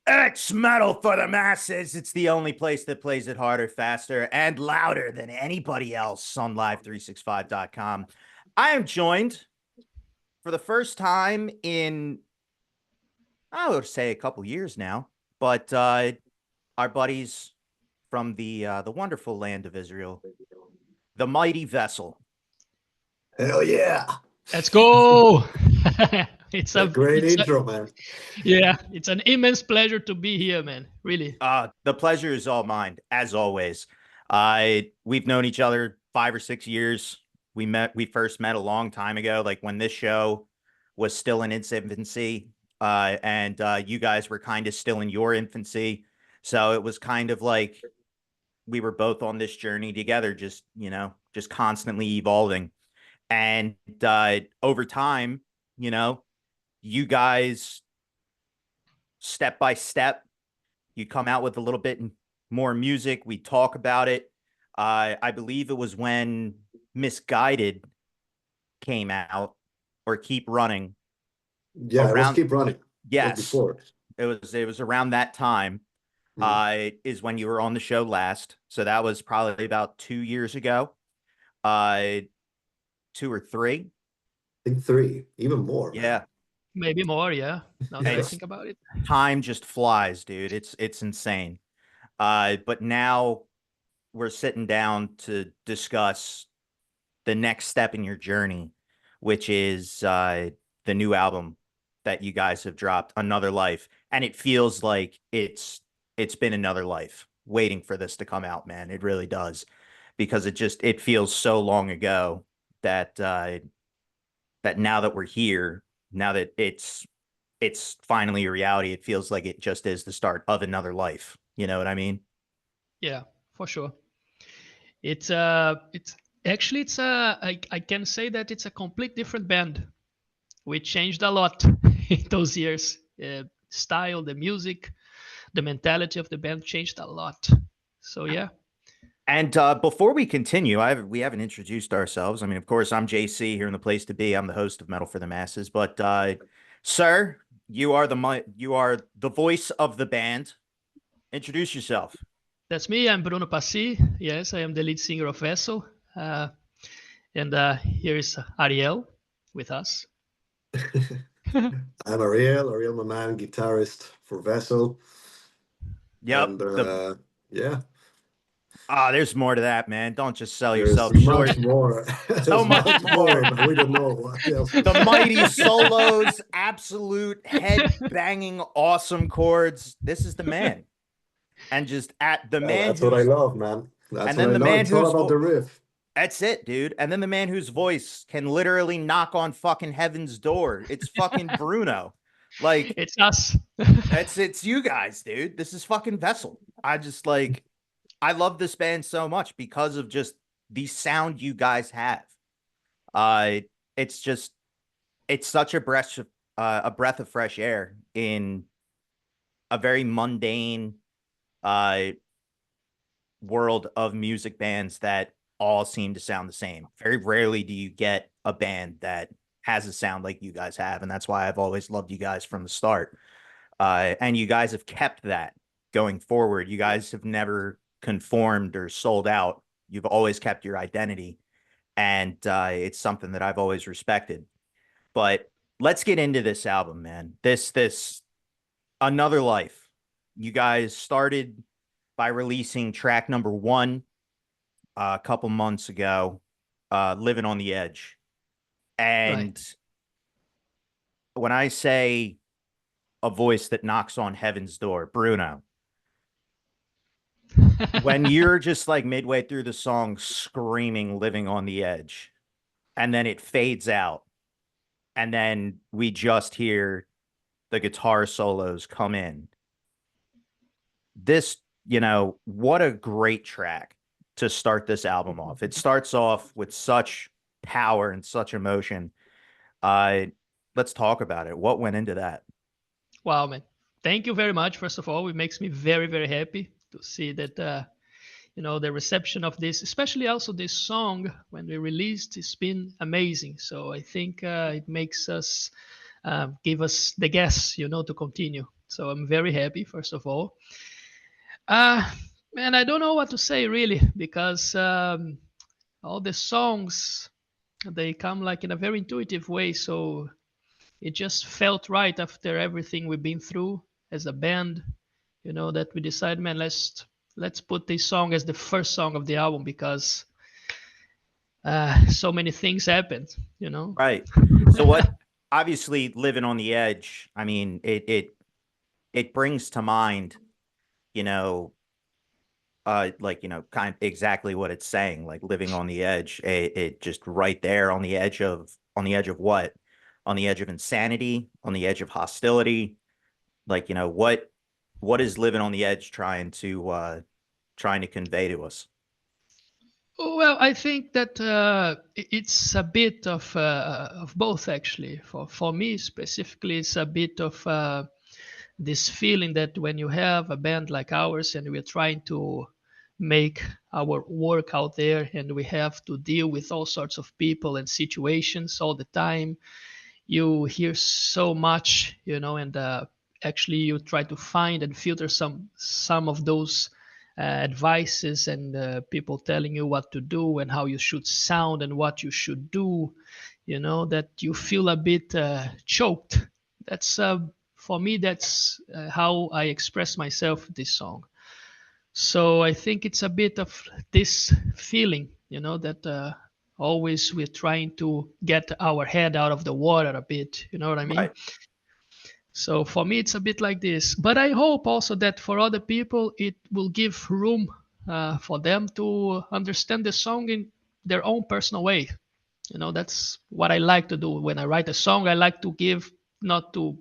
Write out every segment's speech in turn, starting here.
It's metal for the masses. It's the only place that plays it harder, faster, and louder than anybody else on live365.com. I am joined for the first time in, I would say, a couple years now, but our buddies from the wonderful land of Israel, the mighty Vessel. Hell yeah. Let's go. Great intro, man. Yeah, it's an immense pleasure to be here, man. Really. The pleasure is all mine, as always. We've known each other 5 or 6 years. We first met a long time ago, like when this show was still in its infancy, and you guys were kind of still in your infancy. So it was kind of like we were both on this journey together, just constantly evolving. And over time, you guys, step by step, you come out with a little bit more music. We talk about it. I believe it was when Misguided came out, or Keep Running. Yeah, it was Keep Running. Yes, before. It was around that time. Is when you were on the show last. So that was probably about 2 years ago. 2 or 3. I think 3, even more. Yeah. Man. Maybe more, yeah. Now that I think about it. Time just flies, dude. It's insane. But now we're sitting down to discuss the next step in your journey, which is the new album that you guys have dropped, Another Life. And it feels like it's been another life waiting for this to come out, man. It really does. Because it feels so long ago that that now that we're here, now that it's finally a reality, it feels like it just is the start of another life. You know what I mean? Yeah, for sure. I can say that it's a complete different band. We changed a lot in those years. Style, the music, the mentality of the band changed a lot. So yeah. And before we continue, we haven't introduced ourselves. I mean, of course, I'm JC here in the place to be. I'm the host of Metal for the Masses. But sir, you are the voice of the band. Introduce yourself. That's me. I'm Bruno Passi. Yes, I am the lead singer of Vessel. And here is Ariel with us. I'm Ariel, my man, guitarist for Vessel. Yep. And yeah. There's more to that, man. Don't just sell There's yourself short. Much more. So much more. We don't know what else. The mighty solos, absolute head-banging, awesome chords. This is the man. And just at the man. That's what I love, man. That's and then the man man it's all who's about the riff. That's it, dude. And then the man whose voice can literally knock on fucking heaven's door. It's fucking Bruno. Like, it's us. it's you guys, dude. This is fucking Vessel. I love this band so much because of just the sound you guys have. It's such a breath of fresh air in a very mundane world of music bands that all seem to sound the same. Very rarely do you get a band that has a sound like you guys have, and that's why I've always loved you guys from the start. And you guys have kept that going forward. You guys have never conformed or sold out. You've always kept your identity, and it's something that I've always respected. But let's get into this album, man. This Another Life. You guys started by releasing track number 1 a couple months ago, Living on the Edge. And right. When I say a voice that knocks on heaven's door, Bruno, when you're just like midway through the song screaming Living on the Edge, and then it fades out, and then we just hear the guitar solos come in. This, what a great track to start this album off. It starts off with such power and such emotion. Let's talk about it. What went into that? Wow, man. Thank you very much. First of all, it makes me very, very happy to see that, the reception of this, especially also this song when we released, it's been amazing. So I think it makes us, give us the gas, to continue. So I'm very happy, first of all. Uh, Man, I don't know what to say really, because all the songs, they come like in a very intuitive way. So it just felt right after everything we've been through as a band, that we decided, man, let's put this song as the first song of the album, because so many things happened. Right. So what, obviously living on the edge, I mean, it brings to mind, you know, like, kind of exactly what it's saying, like living on the edge. It just right there on the edge of what? On the edge of insanity, on the edge of hostility. Like, what is living on the edge trying to convey to us? Well, I think that it's a bit of both, actually. For me specifically, it's a bit of this feeling that when you have a band like ours and we're trying to make our work out there, and we have to deal with all sorts of people and situations all the time, you hear so much, and actually you try to find and filter some of those advices, and people telling you what to do and how you should sound and what you should do, that you feel a bit choked. That's For me, that's how I express myself with this song. So I think it's a bit of this feeling, that always we're trying to get our head out of the water a bit. You know what I mean? Right. So for me, it's a bit like this. But I hope also that for other people, it will give room for them to understand the song in their own personal way. That's what I like to do when I write a song. I like to give, not to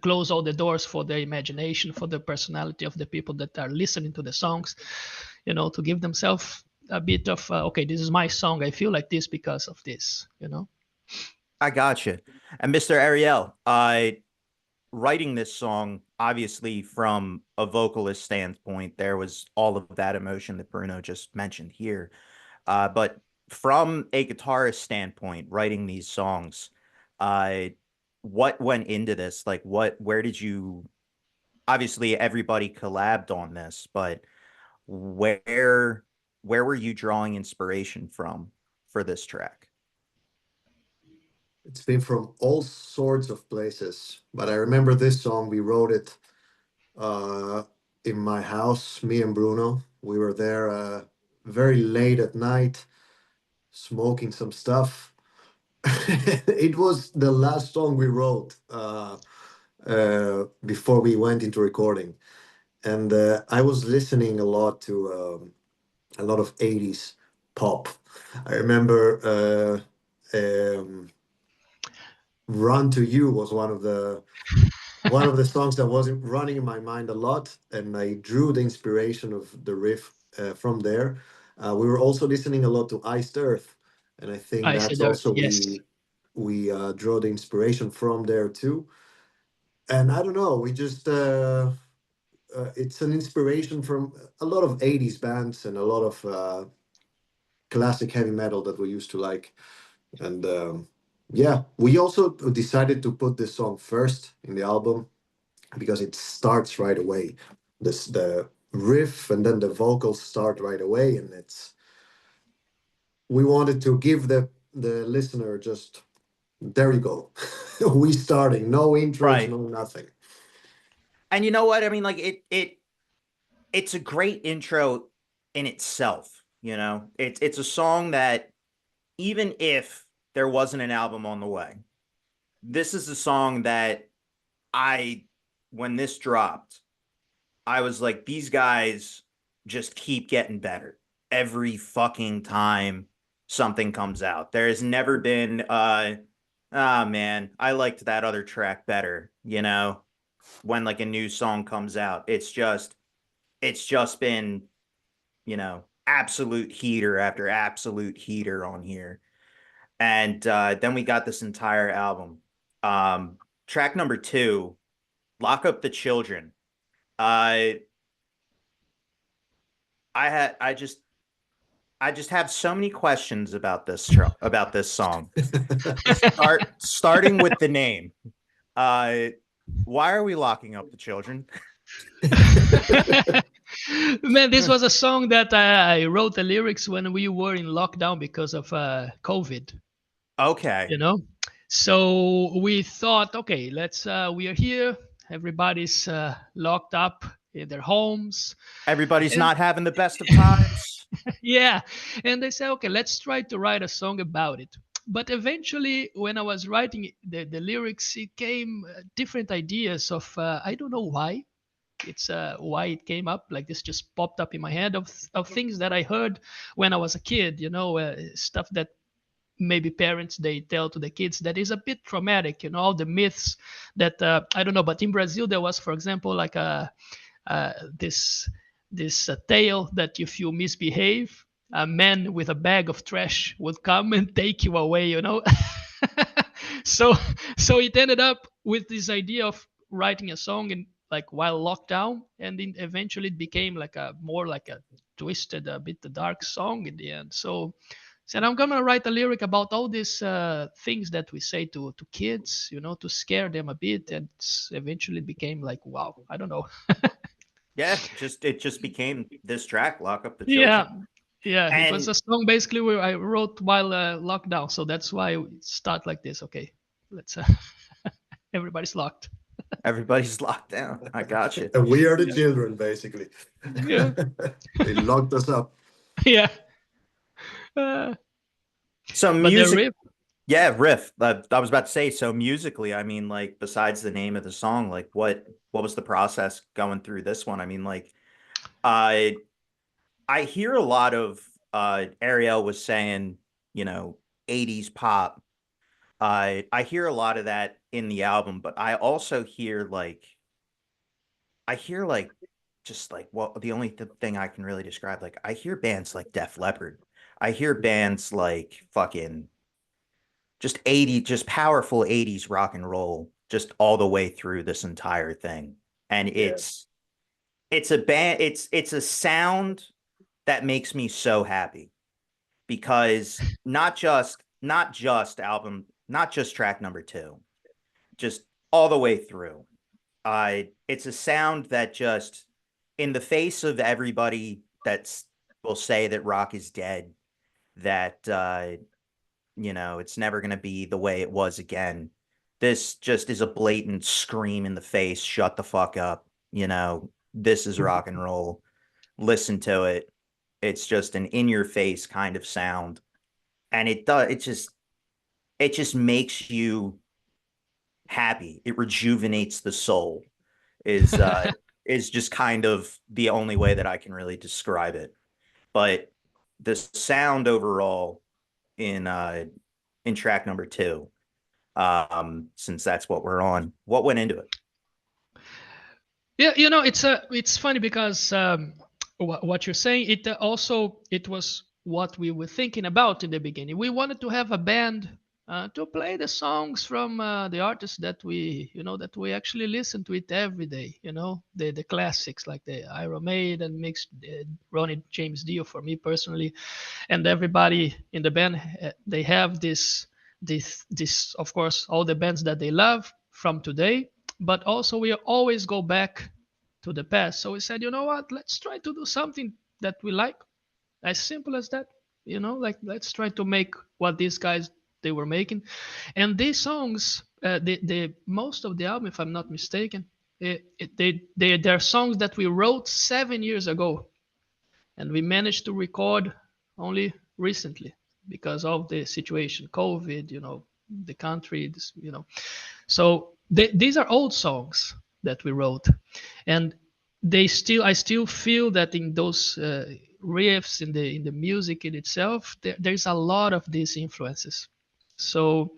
close all the doors for the imagination, for the personality of the people that are listening to the songs, to give themselves a bit of, okay, this is my song. I feel like this because of this. I gotcha. And Mr. Ariel, writing this song, obviously from a vocalist standpoint, there was all of that emotion that Bruno just mentioned here. But from a guitarist standpoint, writing these songs, uh, what went into this? Like, where did you, obviously everybody collabed on this, but where, where were you drawing inspiration from for this track? It's been from all sorts of places, but I remember this song. We wrote it uh, in my house, me and Bruno. We were there very late at night, smoking some stuff. It was the last song we wrote before we went into recording, and I was listening a lot to a lot of 80s pop. I remember Run to You was one of the songs that was running in my mind a lot, and I drew the inspiration of the riff from there. We were also listening a lot to Iced Earth, and I think I said that's Earth, also yes. we draw the inspiration from there too. And I don't know, we just it's an inspiration from a lot of 80s bands and a lot of classic heavy metal that we used to like. And yeah, we also decided to put this song first in the album because it starts right away. The riff and then the vocals start right away, and it's we wanted to give the listener just there you go. We starting, no intros, Right. no nothing. And you know what? I mean, like it's a great intro in itself, It's a song that, even if there wasn't an album on the way, this is a song that I, when this dropped, I was like, these guys just keep getting better every fucking time something comes out. There has never been ah man, I liked that other track better, when like a new song comes out. It's just been, absolute heater after absolute heater on here. And then we got this entire album. Track number 2, Lock Up the Children. Uh, I just have so many questions about this song. Starting with the name. Uh, Why are we locking up the children? Man, this was a song that I wrote the lyrics when we were in lockdown because of COVID. Okay. You know, so we thought, okay, let's. We are here. Everybody's locked up in their homes, Everybody's and not having the best of times. yeah, and they said, okay, let's try to write a song about it. But eventually, when I was writing the lyrics, it came different ideas of I don't know why. It's why it came up like this, just popped up in my head of things that I heard when I was a kid. Stuff that maybe parents they tell to the kids that is a bit traumatic. All the myths that I don't know. But in Brazil, there was, for example, like a this tale that if you misbehave, a man with a bag of trash would come and take you away. so so it ended up with this idea of writing a song in like while locked down, and then eventually it became like a more like a twisted, a bit dark song in the end. So said I'm gonna write a lyric about all these things that we say to kids, to scare them a bit, and eventually it became like, wow, I don't know. Yeah, it just became this track, Lock Up the Yeah, Children. yeah. It was And a song basically where I wrote while locked down, so that's why it start like this. Okay, let's. Everybody's locked. everybody's locked down. I got you. And we are the Yeah, children, basically. yeah, They locked us up. yeah. Uh, So but the music, riff, yeah, riff. I was about to say, so musically, I mean, like besides the name of the song, like what was the process going through this one? I mean, like I I hear a lot of Ariel was saying, you know, 80s pop. I hear a lot of that in the album, but I hear like just like well the only thing I can really describe, like I hear bands like Def Leppard. I hear bands like fucking just 80 just powerful 80s rock and roll just all the way through this entire thing. And Yeah. it's a band it's a sound that makes me so happy because not just track number 2, just all the way through. It's a sound that just, in the face of everybody that's will say that rock is dead, that it's never going to be the way it was again. This just is a blatant scream in the face. Shut the fuck up. This is rock and roll. Listen to it. It's just an in your face kind of sound, and it just makes you happy. It rejuvenates the soul. Is is just kind of the only way that I can really describe it. But the sound overall in in track number 2, since that's what we're on, what went into it? yeah, it's funny because what you're saying, it also it was what we were thinking about in the beginning. We wanted to have a band to play the songs from the artists that we actually listen to it every day. The classics like the Iron Maiden, mixed Ronnie James Dio for me personally, and everybody in the band. They have this of course all the bands that they love from today, but also we always go back to the past. So we said, you know what? Let's try to do something that we like. As simple as that. Like let's try to make what these guys they were making. And these songs, the most of the album, if I'm not mistaken, they're songs that we wrote 7 years ago, and we managed to record only recently because of the situation, COVID. The country, so these are old songs that we wrote, and I still feel that in those riffs in the music in itself, there's a lot of these influences. So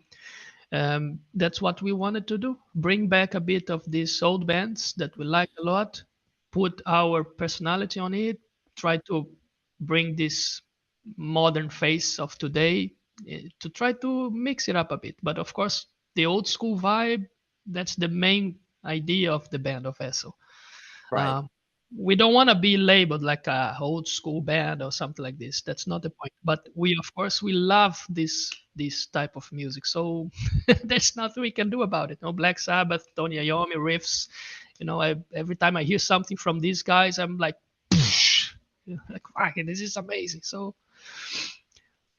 that's what we wanted to do: bring back a bit of these old bands that we like a lot, put our personality on it, try to bring this modern face of today, to try to mix it up a bit. But of course, the old school vibe, that's the main idea of the band of Esso. Right. Uh, we don't want to be labeled like a old school band or something like this. That's not the point. But we, of course, we love this type of music. So there's nothing we can do about it. No Black Sabbath, Tony Iommi riffs. Every time I hear something from these guys, I'm like, like, fucking, this is amazing. So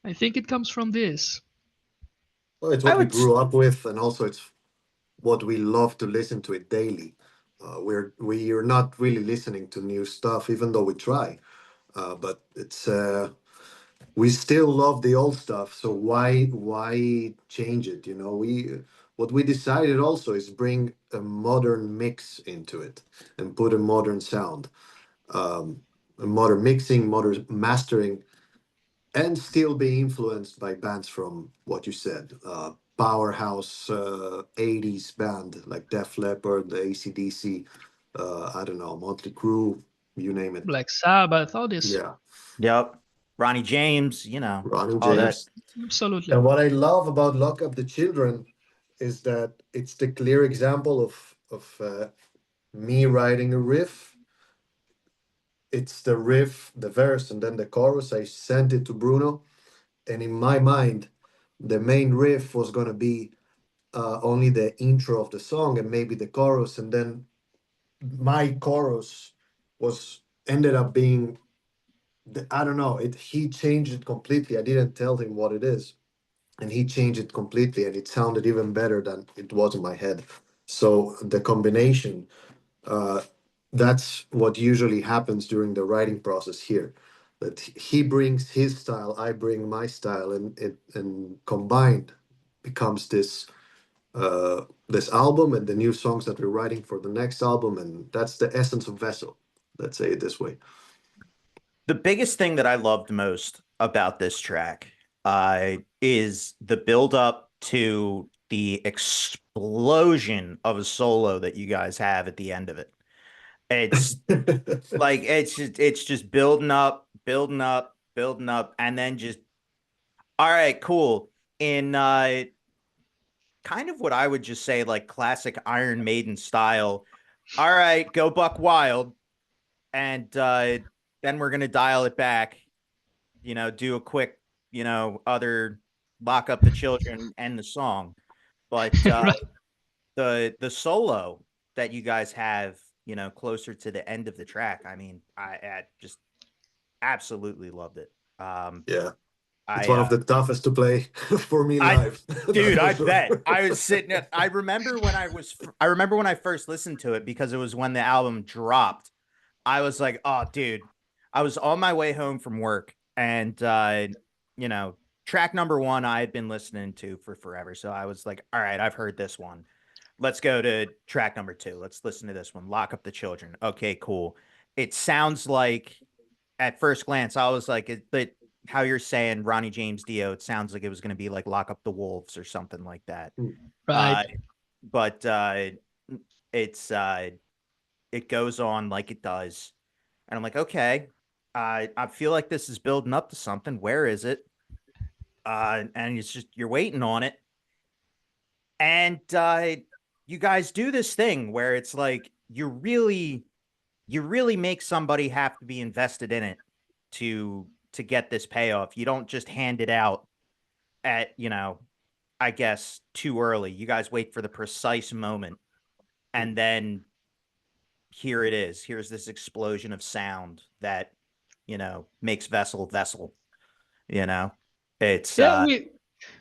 I think it comes from this. Well, it's I what we would grew up with, and also it's what we love to listen to it daily. We're not really listening to new stuff, even though we try. But it's we still love the old stuff, so why change it? We what we decided also is bring a modern mix into it and put a modern sound, a modern mixing, modern mastering, and still be influenced by bands from what you said, powerhouse 80s band like Def Leppard, AC/DC, I don't know, Motley Crue, you name it. Black Sabbath, all this. Yeah, Yep. Ronnie James, Ronnie all that. James. Absolutely. And what I love about Lock Up the Children is that it's the clear example of me writing a riff. It's the riff, the verse, and then the chorus. I sent it to Bruno, and in my mind, the main riff was gonna be only the intro of the song and maybe the chorus, and then my chorus was ended up being I don't know. He changed it completely. I didn't tell him what it is, and he changed it completely, and it sounded even better than it was in my head. So the combination, uh, that's what usually happens during the writing process here. That he brings his style, I bring my style, and it and combined becomes this album and the new songs that we're writing for the next album, and that's the essence of Vessel. Let's say it this way. The biggest thing that I loved most about this track is the build up to the explosion of a solo that you guys have at the end of it. It's like it's just building up, building up, and then just all right, cool. In kind of what I would just say like classic Iron Maiden style. All right, go buck wild, and then we're gonna dial it back. Do a quick, other lock up the children and the song. But Right. the solo that you guys have, closer to the end of the track, I mean, I just absolutely loved it. Yeah, it's I one of the toughest to play for me I live. That's dude, for I sure. bet. I was sitting at I remember when I first listened to it because it was when the album dropped. I was like, "Oh, dude." I was on my way home from work and you know, track number 1 I had been listening to for forever. So I was like, "All right, I've heard this one. Let's go to track number 2. Let's listen to this one. Lock Up the Children." Okay, cool. It sounds like at first glance, I was like, but how you're saying Ronnie James Dio, it sounds like it was going to be like Lock Up the Wolves or something like that. Uh, Right. but it's it goes on like it does, and I'm like, okay, I feel like this is building up to something. Where is it? And it's just you're waiting on it, and you guys do this thing where it's like you really make somebody have to be invested in it to get this payoff. You don't just hand it out at, I guess too early. You guys wait for the precise moment and then here it is. Here's this explosion of sound that, makes Vessel Vessel, you know. It's Yeah,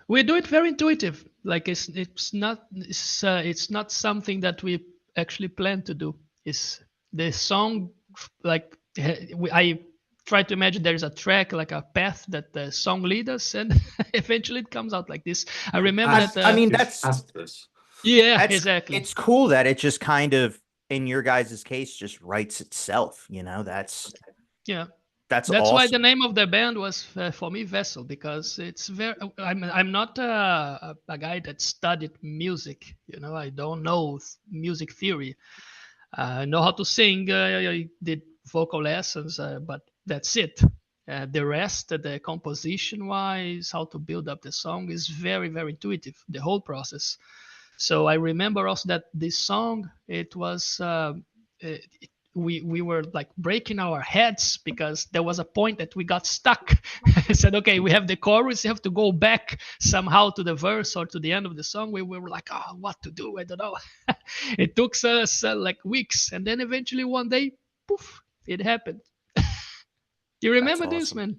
we do it very intuitive. Like it's not something that we actually plan to do. It's the song, like I try to imagine there's a track, like a path that the song leads us, and eventually it comes out like this. I remember that. I mean It that's has this. Yeah, that's exactly. it's cool that it just kind of in your guys' case just writes itself, Yeah. that's That's why awesome. the name of the band was for me Vessel, because it's very. I'm not a guy that studied music. I don't know music theory. I know how to sing. I did vocal lessons, but that's it. The rest, the composition wise, how to build up the song is very, very intuitive. The whole process. So I remember also that this song, it was we were like breaking our heads because there was a point that we got stuck. I said, okay, we have the chorus, you have to go back somehow to the verse or to the end of the song. We were like, oh, what to do? I don't know. It took us like weeks, and then eventually one day, poof, it happened. You That's remember this, awesome. man?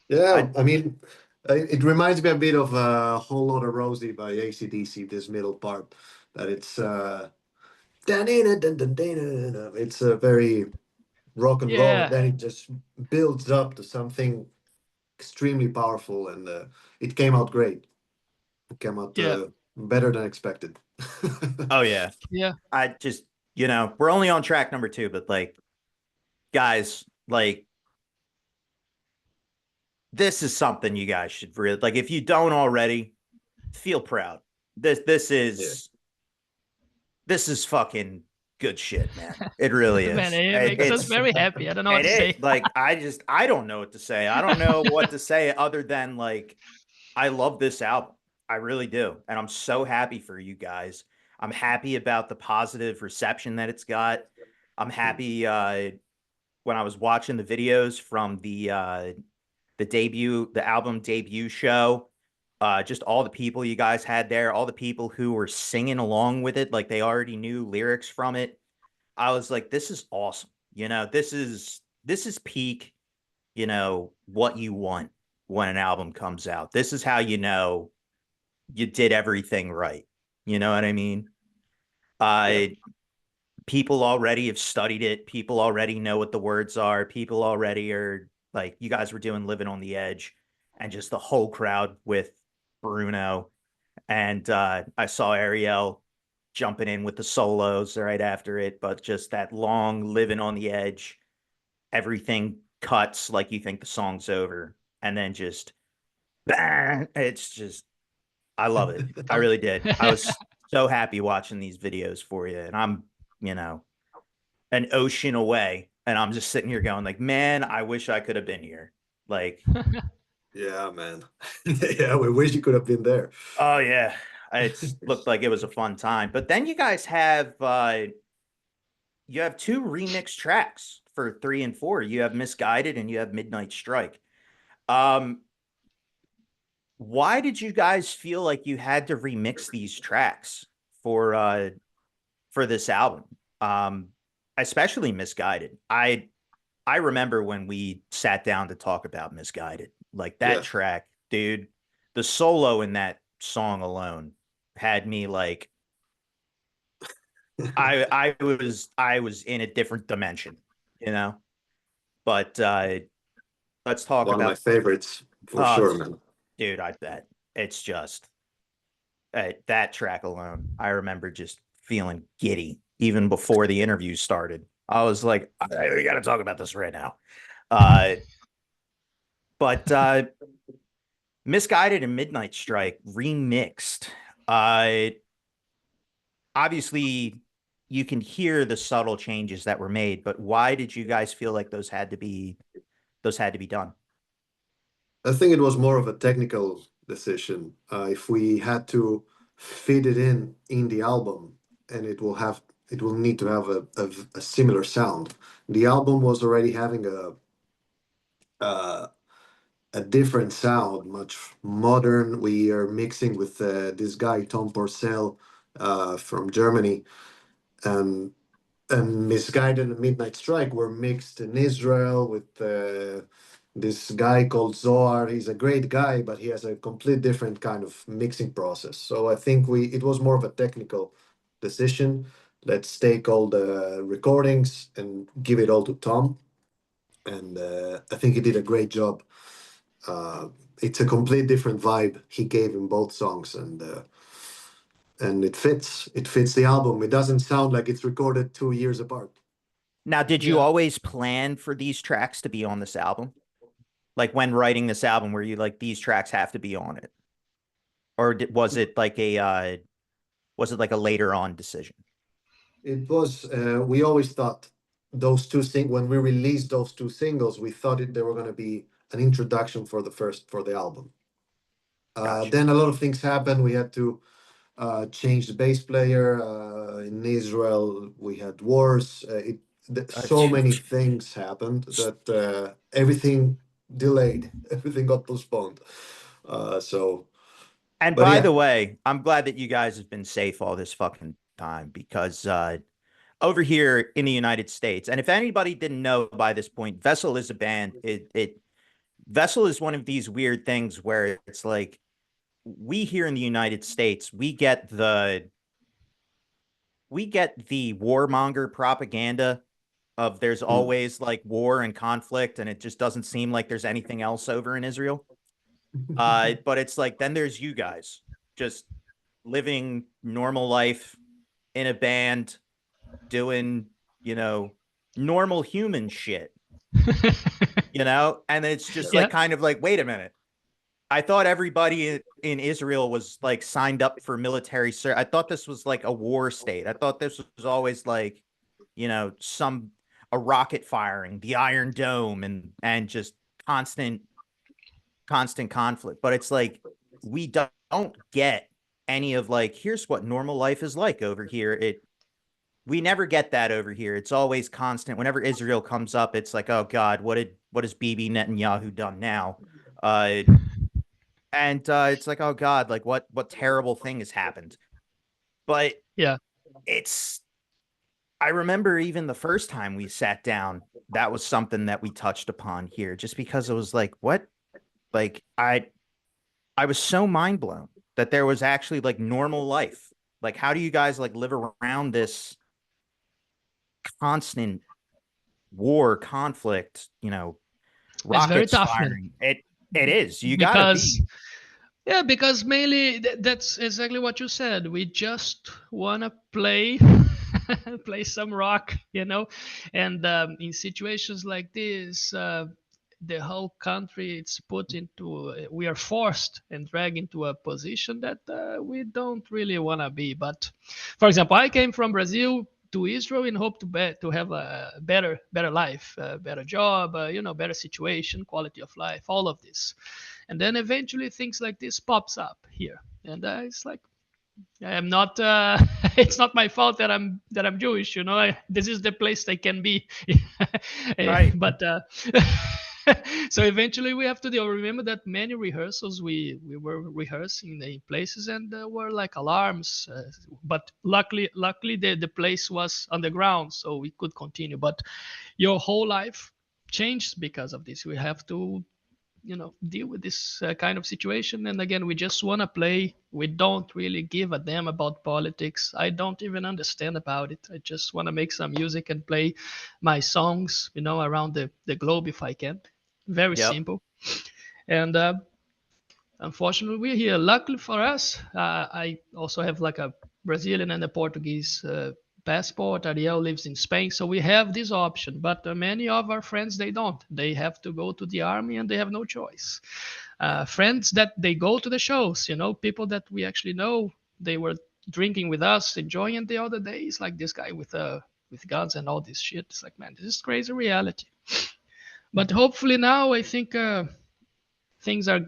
Yeah, I I mean, it reminds me a bit of a Whole Lotta Rosie by AC/DC, this middle part, that it's a very rock and roll, and Yeah, then it just builds up to something extremely powerful, and it came out great. It came out yeah, better than expected. oh yeah. yeah, I just, we're only on track number 2, but like, guys, like, this is something you guys should really like. If you don't already, feel proud. This this Yeah. is this is fucking good shit, man. It really man, is. it makes us very happy. I don't know what It to is say. like I don't know what to say. I don't know what to say other than like I love this album. I really do. And I'm so happy for you guys. I'm happy about the positive reception that it's got. I'm happy when I was watching the videos from the album debut show, just all the people you guys had there, all the people who were singing along with it, like they already knew lyrics from it. I was like, this is awesome. This is peak, what you want when an album comes out. This is how you know you did everything right. You know what I mean? Yeah. Uh People already have studied it. People already know what the words are. People already are like, you guys were doing Living on the Edge, and just the whole crowd with Bruno. And I saw Ariel jumping in with the solos right after it, but just that long Living on the Edge, everything cuts like you think the song's over. And then just, bang, it's just, I love it. I really did. I was so happy watching these videos for you. And I'm, you know, an ocean away, and I'm just sitting here going like, man, I wish I could have been here. Like, Yeah, man. Yeah, we wish you could have been there. oh yeah, it's looked like it was a fun time. But then you have 2 remix tracks for 3 and 4. You have Misguided and you have Midnight Strike. Um, why did you guys feel like you had to remix these tracks for uh for this album? Um, Especially Misguided. I remember when we sat down to talk about Misguided, like that Yeah. track, dude, the solo in that song alone had me like I was in a different dimension, you know. But let's talk One of my about favorites for uh sure, man. dude, I bet it's just that track alone. I remember just feeling giddy even before the interview started. I was like, we got to talk about this right now. Uh but Misguided and Midnight Strike remixed. Uh, Obviously, you can hear the subtle changes that were made, but why did you guys feel like those had to be done? I think it was more of a technical decision. If we had to fit it in the album, and it will need to have a similar sound. The album was already having uh, a different sound, much modern. We are mixing with this guy Tom Porcel from Germany, and Misguided and Midnight Strike were mixed in Israel with this guy called Zohar. He's a great guy, but he has a complete different kind of mixing process. So I think it was more of a technical decision. Let's take all the recordings and give it all to Tom, and I think he did a great job. Uh, it's a complete different vibe he gave in both songs, and it fits. It fits the album. It doesn't sound like it's recorded 2 years apart. Now, did you Yeah. always plan for these tracks to be on this album? Like when writing this album, were you like these tracks have to be on it, or was it like a later on decision? It was. We always thought those when we released those two singles, we thought they were going to be an introduction for the album. Gotcha. Then a lot of things happened. We had to change the bass player in Israel. We had wars. so many things happened that everything delayed, everything got postponed. So, And but by yeah. the way, I'm glad that you guys have been safe all this fucking time because over here in the United States, and if anybody didn't know by this point, Vessel is a band. It Vessel is one of these weird things where it's like we here in the United States, we get the warmonger propaganda of there's Mm. always like war and conflict, and it just doesn't seem like there's anything else over in Israel. But it's like then there's you guys just living normal life in a band, doing, you know, normal human shit, and it's just Yeah. like kind of like, wait a minute. I thought everybody in Israel was like signed up for military service. I thought this was like a war state. I thought this was always like, some a rocket firing, the Iron Dome, and just constant conflict. But it's like we don't get any of like, here's what normal life is like over here. We never get that over here. It's always constant. Whenever Israel comes up, it's like, oh God, what has Bibi Netanyahu done now? Uh, and it's like, oh God, like what terrible thing has happened? But Yeah. it's I remember even the first time we sat down, that was something that we touched upon here, just because it was like, what? Like I was so mind blown that there was actually like normal life. Like, how do you guys like live around this constant war, conflict, It's very rockets tough, man. firing? It is. You gotta Because be yeah, because mainly that's exactly what you said. We just wanna play, play some rock, and in situations like this, the whole country it's put into. We are forced and dragged into a position that we don't really wanna be. But, for example, I came from Brazil to Israel in hope to have a better life, better job, better situation, quality of life, all of this, and then eventually things like this pops up here, and it's like I am not. It's not my fault that I'm Jewish. This is the place I can be. right. But so eventually we have to do. Remember that many rehearsals we were rehearsing in places and there were like alarms. But luckily the place was underground, so we could continue. But your whole life changed because of this. We have to deal with this kind of situation, and again we just want to play. We don't really give a damn about politics. I don't even understand about it. I just want to make some music and play my songs around the globe if I can. Very Yep. simple. And unfortunately we're here. Luckily for us, I also have like a Brazilian and a Portuguese passport. Ariel lives in Spain, so we have this option. But many of our friends, they don't. They have to go to the army and they have no choice. Friends that they go to the shows, people that we actually know, they were drinking with us, enjoying, and the other day it's like this guy with guns and all this shit. It's like, man, this is crazy reality. But hopefully now I think things are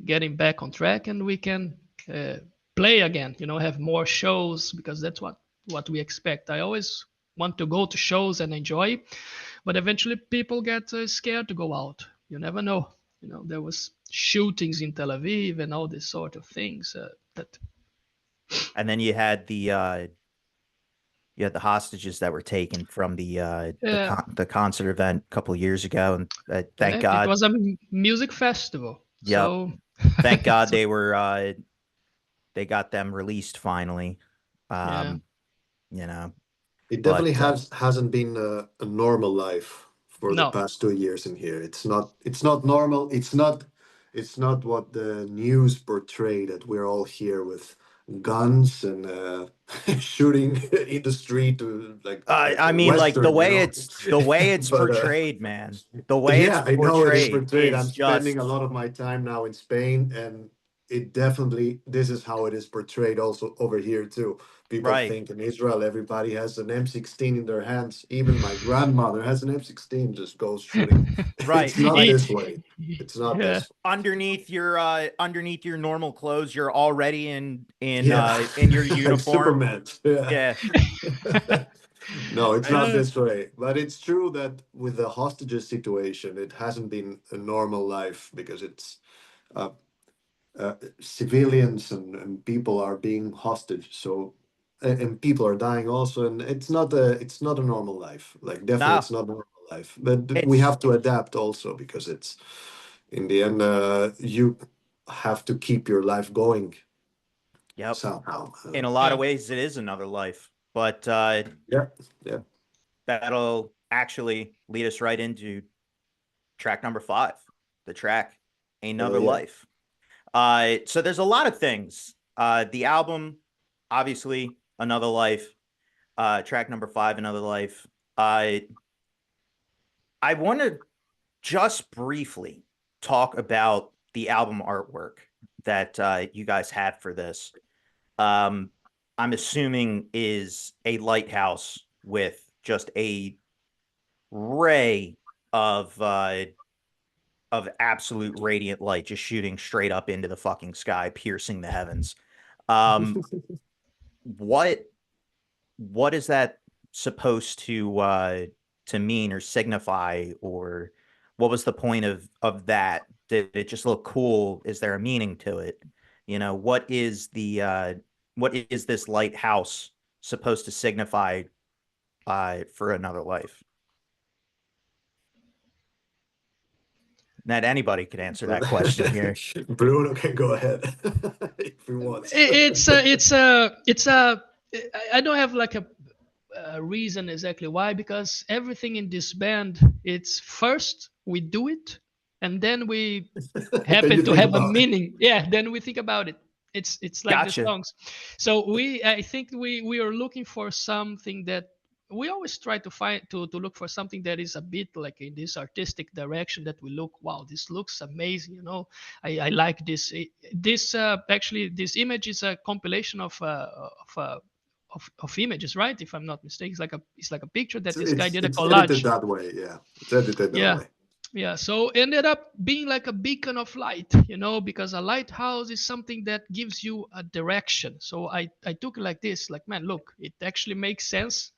getting back on track and we can uh, play again, have more shows, because that's what we expect. I always want to go to shows and enjoy, but eventually people get scared to go out. You never know. There was shootings in Tel Aviv and all this sort of things that And then you had the hostages that were taken from uh, the concert event a couple of years ago, and thank it God. was a music festival. Yep. So Thank God so they got them released finally. yeah, Um, you know, It definitely but hasn't been a normal life for the no. past 2 years in here. It's not normal. It's not what the news portray, that we're all here with guns and shooting in the street, to like I a mean, like western, the way it's but portrayed, man. The way it's yeah, I know it is portrayed portrayed. I'm is spending a just lot of my time now in Spain, and it definitely, this is how it is portrayed also over here too. People right, think in Israel everybody has an M16 in their hands. Even my grandmother has an M16, just goes shooting. right. It's not Like this way. It's not Yeah. this. underneath your normal clothes, you're already in Yeah, in your like uniform. Superman. Yeah. Yeah. No, it's not Uh, this way. But it's true that with the hostages situation, it hasn't been a normal life because it's uh, civilians and people are being hostage. So and people are dying also, and it's not a normal life. Like definitely, No, it's not a normal life. But we it's have to adapt also because it's in the end you have to keep your life going yep. somehow. In a lot yeah. of ways, it is another life, but Yeah, yeah, that'll actually lead us right into track number 5, the track Another yeah. Life. So there's a lot of things. The album, obviously, Another Life. Track number 5, Another Life. I want to just briefly talk about the album artwork that you guys had for this. Um, I'm assuming is a lighthouse with just a ray of absolute radiant light just shooting straight up into the fucking sky, piercing the heavens. Um, what what is that supposed to mean or signify, or what was the point of that? Did it just look cool? Is there a meaning to it? You know, what is this lighthouse supposed to signify for another life? Not anybody could answer that question here. Bruno can go ahead if he wants. I don't have like a reason exactly why, because everything in this band, it's first we do it, and then we Then happen you to think have a about it. meaning. Yeah, then we think about it. It's like the Gotcha. songs. So I think we are looking for something that we always try to find, to look for something that is a bit like in this artistic direction, that we look, wow, this looks amazing, you know. I like this. This actually, this image is a compilation of images, right? If I'm not mistaken, it's like a picture that this guy did a It's edited collage. that way. Yeah, it's edited that Yeah, way. yeah. So ended up being like a beacon of light, you know, because a lighthouse is something that gives you a direction. So I took it like this, like, man, look, it actually makes sense.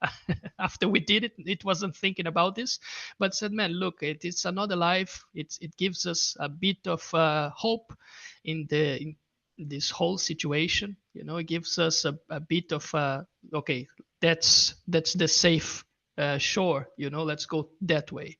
After we did it, it wasn't thinking about this, but said, man, look, it's another life. It gives us a bit of hope in this whole situation. You know, it gives us a bit of okay, that's the safe shore. You know, let's go that way,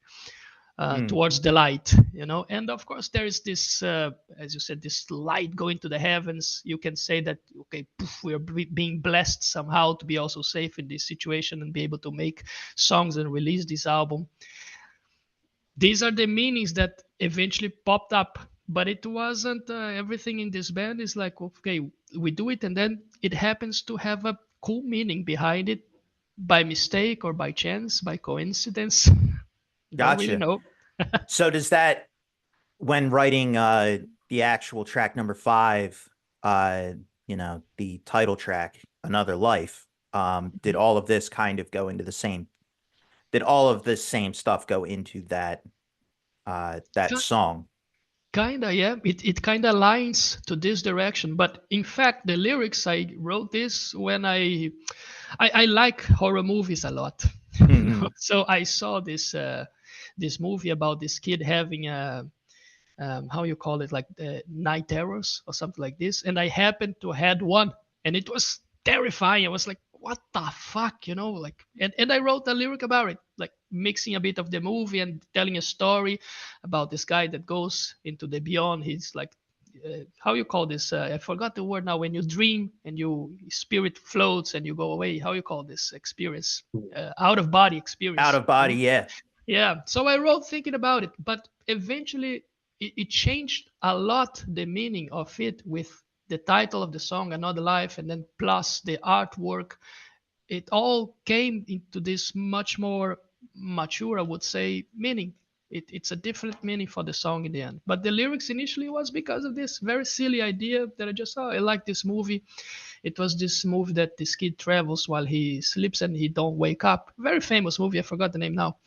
Hmm. towards the light, you know. And of course there is this, as you said, this light going to the heavens. You can say that, okay, poof, we are being blessed somehow to be also safe in this situation and be able to make songs and release this album. These are the meanings that eventually popped up, but it wasn't everything in this band is like, okay, we do it and then it happens to have a cool meaning behind it, by mistake or by chance, by coincidence. Don't really Gotcha. know. So does that, when writing the actual track number 5, uh the title track, Another Life, did all of this kind of go into the same did all of this same stuff go into that song? Kinda, yeah. It kinda aligns to this direction, but in fact, the lyrics, I wrote this when I like horror movies a lot. You know? Hmm. So I saw this movie about this kid having a, how you call it, like night terrors or something like this, and I happened to had one, and it was terrifying. I was like, what the fuck, you know, like, and I wrote a lyric about it, like mixing a bit of the movie and telling a story about this guy that goes into the beyond. He's like, how you call this, I forgot the word now, when you dream and you spirit floats and you go away, how you call this experience, out of body Out experience, of you body, know? yeah. Yeah, so I wrote thinking about it, but eventually it changed a lot the meaning of it with the title of the song, Another Life, and then plus the artwork. It all came into this much more mature, I would say, meaning. It's a different meaning for the song in the end. But the lyrics initially was because of this very silly idea that I just saw. I like this movie. It was this movie that this kid travels while he sleeps and he don't wake up. Very famous movie. I forgot the name now,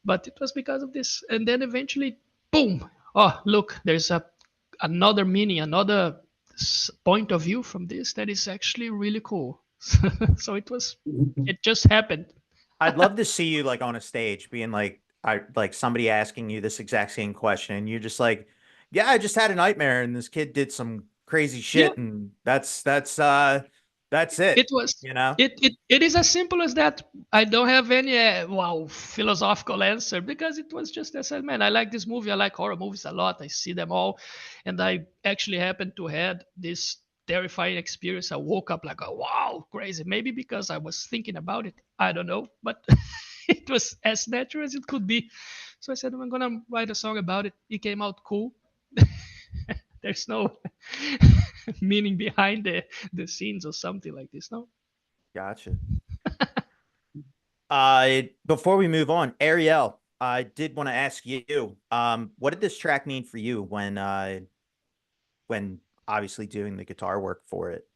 but it was because of this. And then eventually, boom, oh look, there's a another meaning, another point of view from this that is actually really cool. So it just happened. I'd love to see you like on a stage being like I like somebody asking you this exact same question and you're just like, yeah, I just had a nightmare and this kid did some crazy Yeah, shit and that's it, it was. you know? It is as simple as that. I don't have any wow philosophical answer because it was just, I said, man, I like this movie. I like horror movies a lot. I see them all, and I actually happened to had this terrifying experience. I woke up like, oh, wow, crazy. Maybe because I was thinking about it. I don't know, but it was as natural as it could be. So I said, I'm gonna write a song about it. It came out cool. There's no meaning behind the scenes or something like this. No. Gotcha. Before we move on, Ariel, I did want to ask you, what did this track mean for you when obviously doing the guitar work for it?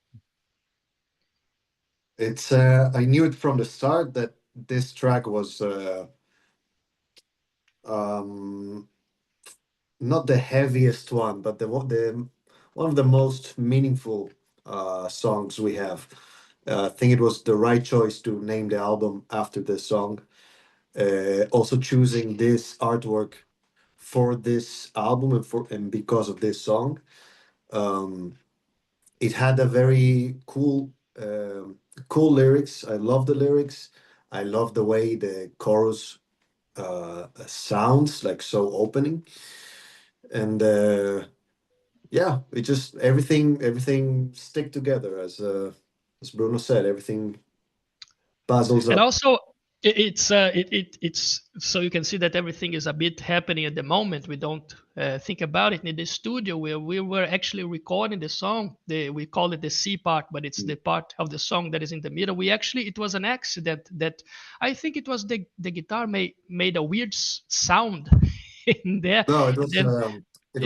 It's I knew it from the start that this track was um, not the heaviest one, but the one of the most meaningful songs we have. I think it was the right choice to name the album after this song. Also choosing this artwork for this album and because of this song. Um, it had a very cool lyrics. I love the lyrics. I love the way the chorus sounds like so opening, and yeah, it just everything stick together as Bruno said. Everything puzzles And up. also it's so you can see that everything is a bit happening at the moment. We don't think about it in the studio where we were actually recording the song. We call it the C part, but it's the part of the song that is in the middle. We actually, it was an accident that I think it was the guitar made a weird sound in there, No, it and was then it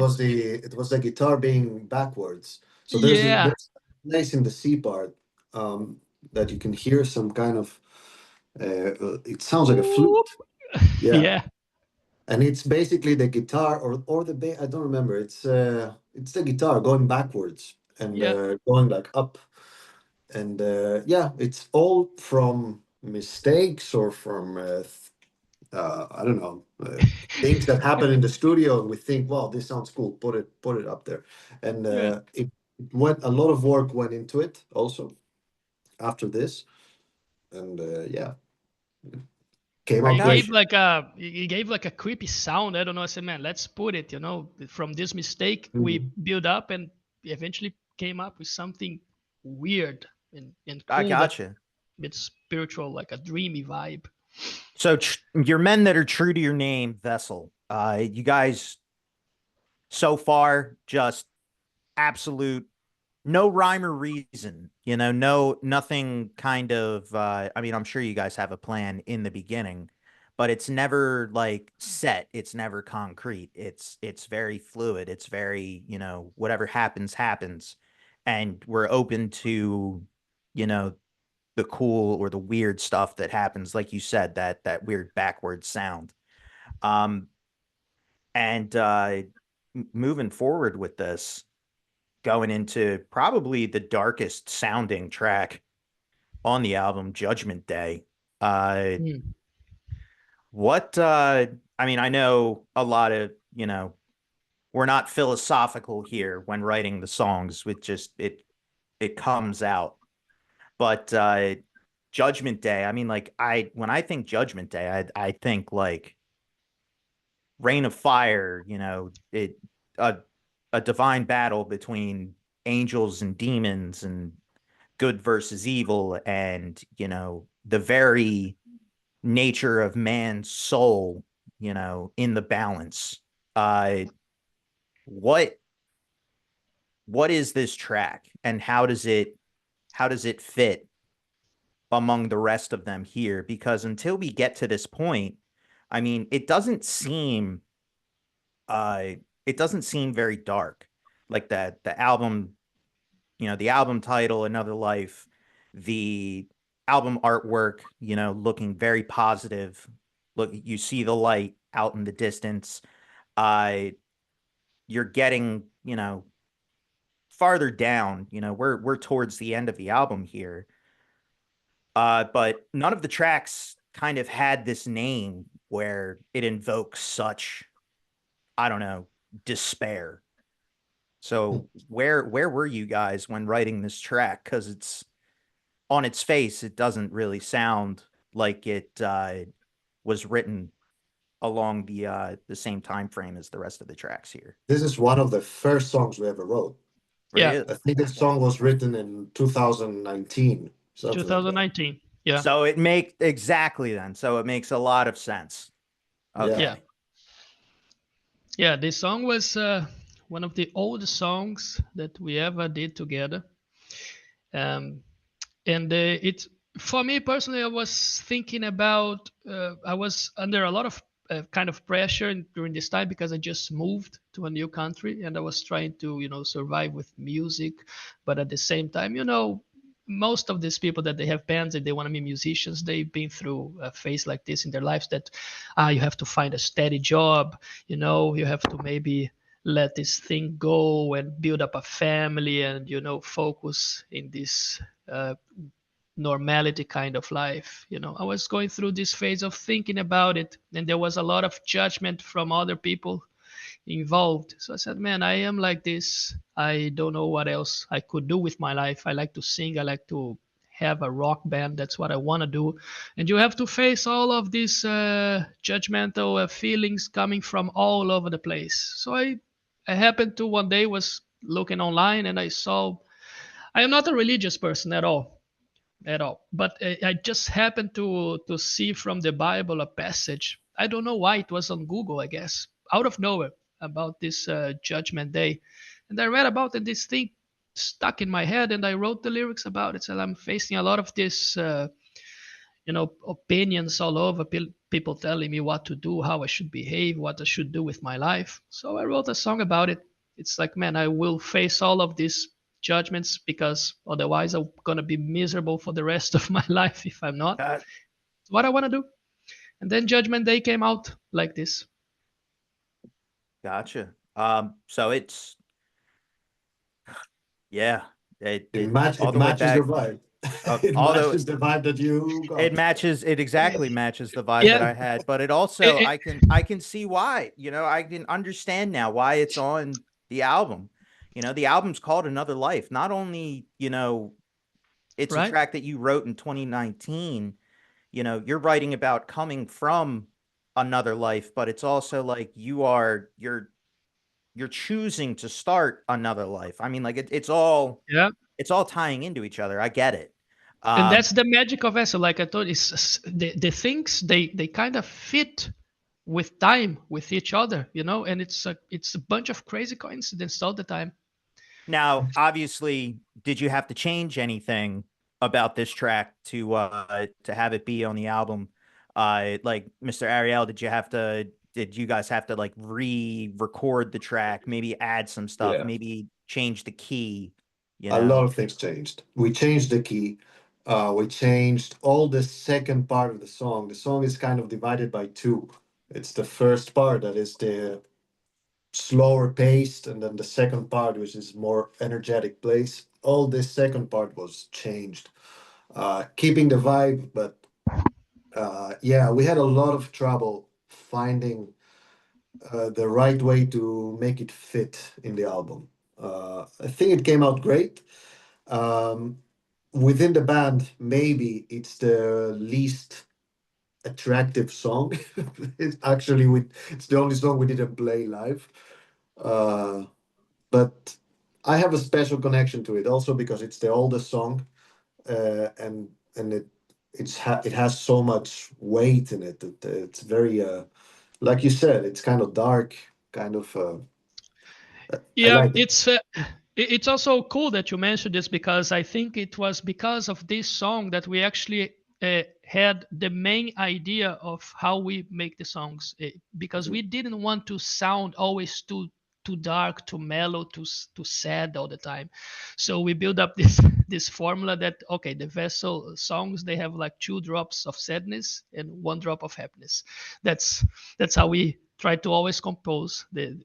it was the guitar being backwards. So yeah, there's a place in the C part um, that you can hear some kind of it sounds like a whoop, flute. Yeah, yeah, and it's basically the guitar or the bass. I don't remember. It's the guitar going backwards and yeah. going like up. And yeah, it's all from mistakes or from I don't know, things that happen in the studio, and we think, wow, this sounds cool. Put it up there, and Yeah. it went a lot of work went into it also after this, and yeah, came I out It got great. gave you. like a creepy sound. I don't know. I said, man, let's put it. From this mistake we Mhm. build up and eventually came up with something weird and I cool, that got you. bit spiritual, like a dreamy vibe. So you're men that are true to your name, Vessel. You guys so far just absolute no rhyme or reason, nothing kind of I mean, I'm sure you guys have a plan in the beginning, but it's never like set, it's never concrete. It's very fluid. It's very, whatever happens happens. And we're open to, you know, the cool or the weird stuff that happens, like you said, that weird backward sound. Um and moving forward with this, going into probably the darkest sounding track on the album, Judgment Day. Uh Mm. what I mean, I know a lot of, we're not philosophical here when writing the songs, with just it comes out. But Judgment Day, I mean, like I when I think Judgment Day, I think like Rain of Fire, a a divine battle between angels and demons and good versus evil, and the very nature of man's soul, in the balance. uh what what is this track, and how does it fit among the rest of them here? Because until we get to this point, I mean, uh it doesn't seem very dark, like that the album, the album title, Another Life, the album artwork, looking very positive. Look, you see the light out in the distance. Uh, you're getting, farther down, we're towards the end of the album here. But none of the tracks kind of had this name where it invokes such, I don't know, despair. So where were you guys when writing this track? Because it's on its face, it doesn't really sound like it was written along the same time frame as the rest of the tracks here. This is one of the first songs we ever wrote. Yeah, I Really? think this song was written in 2019, something like that. 2019. Yeah, So it make exactly then. So it makes a lot of sense. Yeah. yeah, Okay. yeah. This song was one of the oldest songs that we ever did together. Um, and it for me personally, I was thinking about I was under a lot of kind of pressure during this time because I just moved to a new country and I was trying to survive with music, but at the same time, most of these people that they have bands and they want to be musicians, they've been through a phase like this in their lives that you have to find a steady job, you have to maybe let this thing go and build up a family and focus in this uh, normality kind of life. I was going through this phase of thinking about it, and there was a lot of judgment from other people involved. So I said, man, I am like this. I don't know what else I could do with my life. I like to sing. I like to have a rock band. That's what I want to do. And you have to face all of these judgmental feelings coming from all over the place. So I happened to one day was looking online and I saw I am not a religious person at all. But I just happened to see from the Bible a passage. I don't know why it was on Google, I guess, out of nowhere about this Judgment Day, and I read about it. This thing stuck in my head, and I wrote the lyrics about it. So I'm facing a lot of this, opinions all over. People telling me what to do, how I should behave, what I should do with my life. So I wrote a song about it. It's like, man, I will face all of these judgments because otherwise I'm gonna be miserable for the rest of my life if I'm not. Uh, It's what I want to do. And then Judgment Day came out like this. gotcha. So it's yeah, it all It the way matches the back. vibe. It Although matches the vibe that you it got. matches, it exactly matches the vibe that Yeah, I had, but it also it, I can see why. I can understand now why it's on the album. The album's called Another Life. Not only, it's a right? track that you wrote in 2019, you're writing about coming from another life, but it's also like you're choosing to start another life. I mean, like Yeah. it's all tying into each other. I get it. And Um, that's the magic of Esso. Like I told you, the things they kind of fit with time with each other, and it's a bunch of crazy coincidences all the time. Now, obviously, did you have to change anything about this track to have it be on the album? Like Mr. Ariel, did you guys have to like re-record the track, maybe add some stuff, Yeah. maybe change the key, you A lot know? of things changed. We changed the key. We changed all the second part of the song. The song is kind of divided by two. It's the first part that is the slower paced, and then the second part, which is more energetic place. All this second part was changed, keeping the vibe, but yeah, we had a lot of trouble finding the right way to make it fit in the album. I think it came out great. Um, Within the band, maybe it's the least attractive song. It's actually it's the only song we didn't play live. Uh, but I have a special connection to it also because it's the oldest song, and it has so much weight in it. It's very like you said, it's kind of dark, kind of. I Yeah, like it. it's also cool that you mentioned this because I think it was because of this song that we actually had the main idea of how we make the songs, because we didn't want to sound always too dark, too mellow, too sad all the time. So we built up this formula that, okay, the Vessel songs, they have like 2 drops of sadness and 1 drop of happiness. That's how we try to always compose the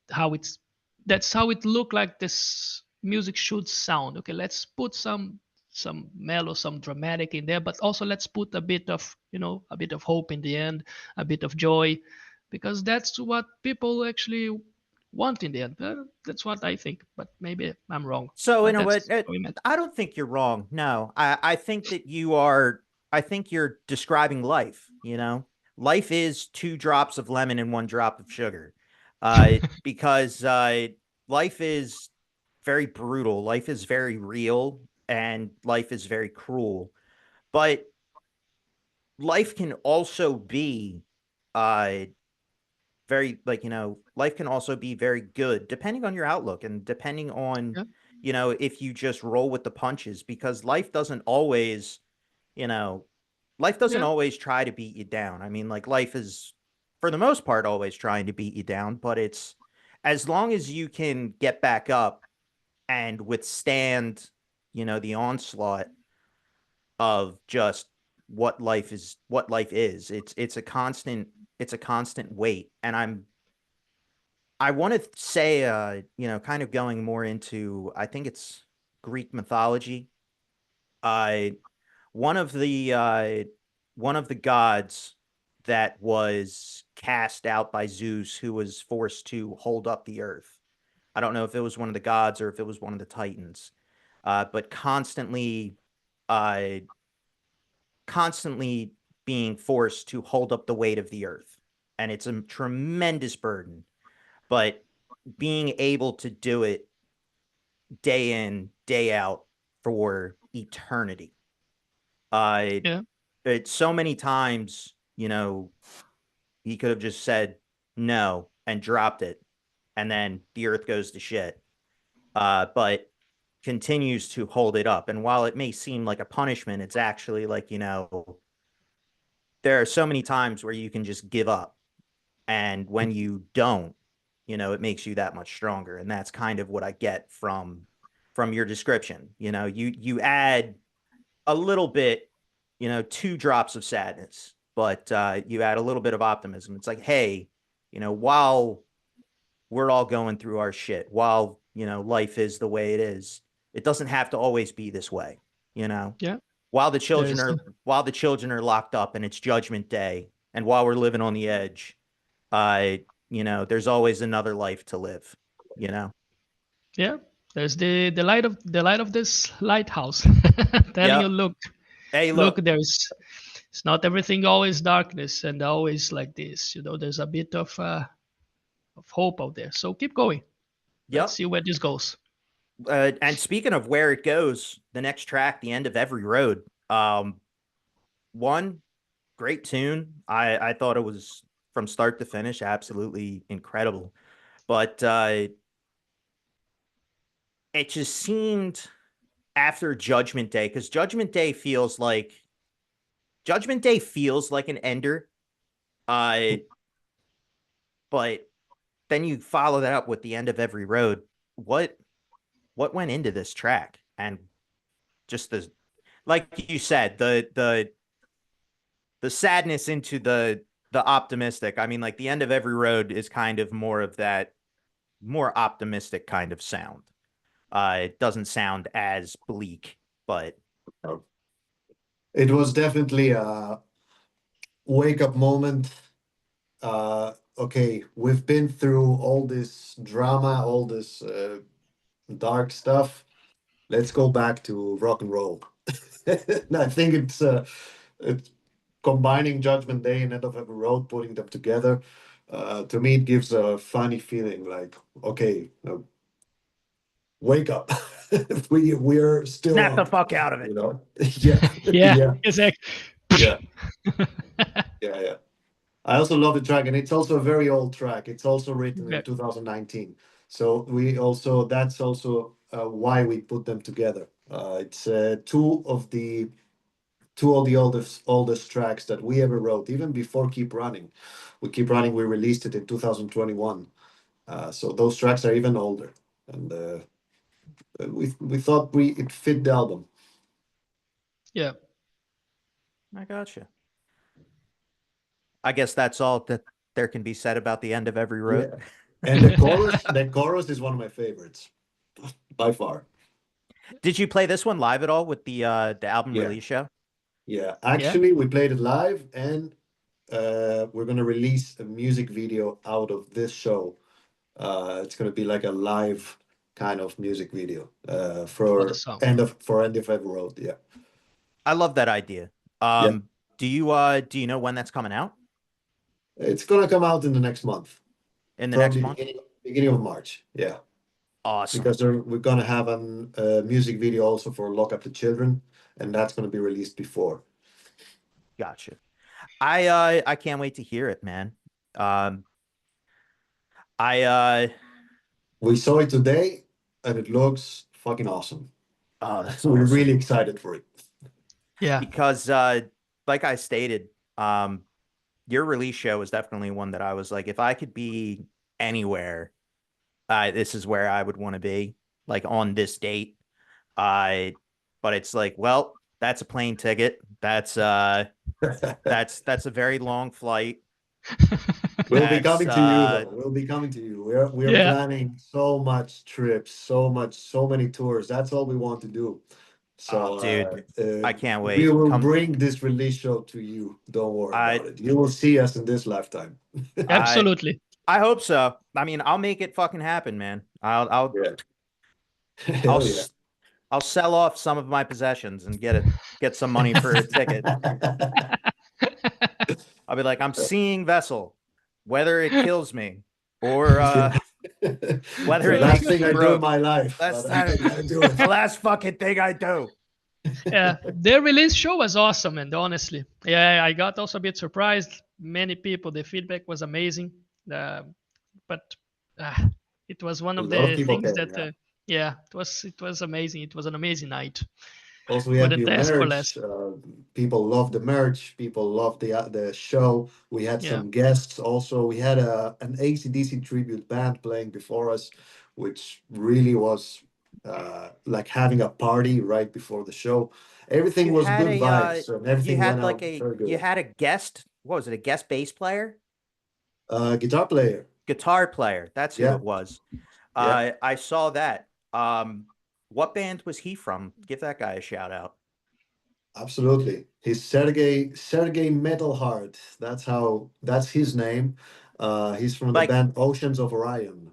how it's that's how it looked like this music should sound. Okay, let's put some some mellow, some dramatic in there, but also let's put a bit of, a bit of hope in the end, a bit of joy, because that's what people actually want in the end. That's what I think, but maybe I'm wrong. So But in a way, that's what we meant. I don't think you're wrong. No, I think that I think you're describing life. Life is 2 drops of lemon and 1 drop of sugar, because life is very brutal. Life is very real, and life is very cruel. But life can also be, uh, very, like, life can also be very good depending on your outlook and depending on, Yeah, if you just roll with the punches, because you know life doesn't yeah, always try to beat you down. I mean, like, life is, for the most part, always trying to beat you down, but it's, as long as you can get back up and withstand, the onslaught of just what life is. It's a constant weight. And I want to say, kind of going more into, I think it's Greek mythology. Uh, one of the uh, one of the gods that was cast out by Zeus, who was forced to hold up the earth. I don't know if it was one of the gods or if it was one of the titans, but uh, constantly being forced to hold up the weight of the earth, and it's a tremendous burden. But being able to do it day in, day out for eternity. Uh, yeah, it's so many times, he could have just said no and dropped it, and then the earth goes to shit. But continues to hold it up. And while it may seem like a punishment, it's actually like, there are so many times where you can just give up. And when you don't, it makes you that much stronger. And that's kind of what I get from your description. You add a little bit, 2 drops of sadness, but you add a little bit of optimism. It's like, hey, while we're all going through our shit, while, life is the way it is, it doesn't have to always be this way, you know. yeah. While the children There's are while the children are locked up and it's judgment day, and while we're living on the edge, uh, there's always another life to live, you know. Yeah, there's the light of this lighthouse, telling you, Yep. look, Hey, look, look. it's not everything always darkness and always like this. There's a bit of hope out there. So keep going. Let's Yep. see where this goes. And speaking of where it goes, the next track, "The End of Every Road." One great tune. I thought it was, from start to finish, absolutely incredible. But it just seemed, after Judgment Day, because Judgment Day feels like an ender. Uh, but then you follow that up with "The End of Every Road." What what went into this track? And just like you said, the sadness into the optimistic. I mean, like, "The End of Every Road" is kind of more of that more optimistic kind of sound. It doesn't sound as bleak, but It was definitely a wake up moment. Okay, we've been through all this drama, all this dark stuff. Let's go back to rock and roll. And I think it's combining Judgment Day and End of Every Road, putting them together. To me, it gives a funny feeling. Like, okay, wake up. We're still snap the up. fuck out of You it. know? Yeah, Yeah, yeah, exactly. yeah, yeah, yeah. I also love the track, and it's also a very old track. It's also written in Yeah, 2019. So that's also why we put them together. It's two of the oldest tracks that we ever wrote, even before Keep Running. We Keep Running, we released it in 2021. So those tracks are even older, and we thought it fit the album. yeah, I gotcha. I guess that's all that there can be said about "The End of Every Road." Yeah, and the chorus is one of my favorites by far. Did you play this one live at all with the album Yeah, release show? yeah. Yeah. Actually, we played it live, and we're gonna release a music video out of this show. It's gonna be like a live kind of music video For the song. for End of Every Road. Yeah, I love that idea. yeah. Do you know when that's coming out? It's gonna come out in the next month, In the next probably month? beginning of March. Yeah, Awesome. because we're gonna have a music video also for Lock Up the Children, and that's gonna be released before. Gotcha. I can't wait to hear it, man. Um I We saw it today, and it looks fucking awesome. oh, that's We're awesome. really excited for it. Yeah. Because like I stated, your release show was definitely one that I was like, if I could be anywhere, this is where I would want to be, like on this date. I but it's like, well, that's a plane ticket. That's a very long flight. We'll be That's coming to you though. We'll be coming to you. We're Yeah. planning so much trips, so many tours. That's all we want to do. oh So dude, I can't we wait. will Come bring this release show to you. Don't worry I about it. You will see us in this lifetime. I Absolutely. I hope so. I mean, I'll make it fucking happen, man. Yeah. I'll Hell yeah. s- I'll sell off some of my possessions and get some money for a ticket. I'll be like, I'm seeing Vessel, whether it kills me or Yeah. It's whether the it last makes thing me I do in broke. my life, That's but not I gotta do it. the last fucking thing I do. Yeah, their release show was awesome, and honestly, yeah, I got also a bit surprised. Many people, the feedback was amazing, uh, but uh, it was one A of lot of the people things came, that, yeah. yeah, it was amazing. It was an amazing night. Also, we had Couldn't new ask for merch. less. People love the merch. People love the show. We had Yeah, some guests also. We had an AC/DC tribute band playing before us, which really was like having a party right before the show. Everything You was had good a vibes, and everything went out very you good. had a guest. What was it? A guest bass player, Guitar player. guitar player. That's who Yeah, it was. yeah, I saw that. What band was he from? Give that guy a shout out. absolutely. He's Sergey Metalheart. That's his name. He's from the Like, band Oceans of Orion.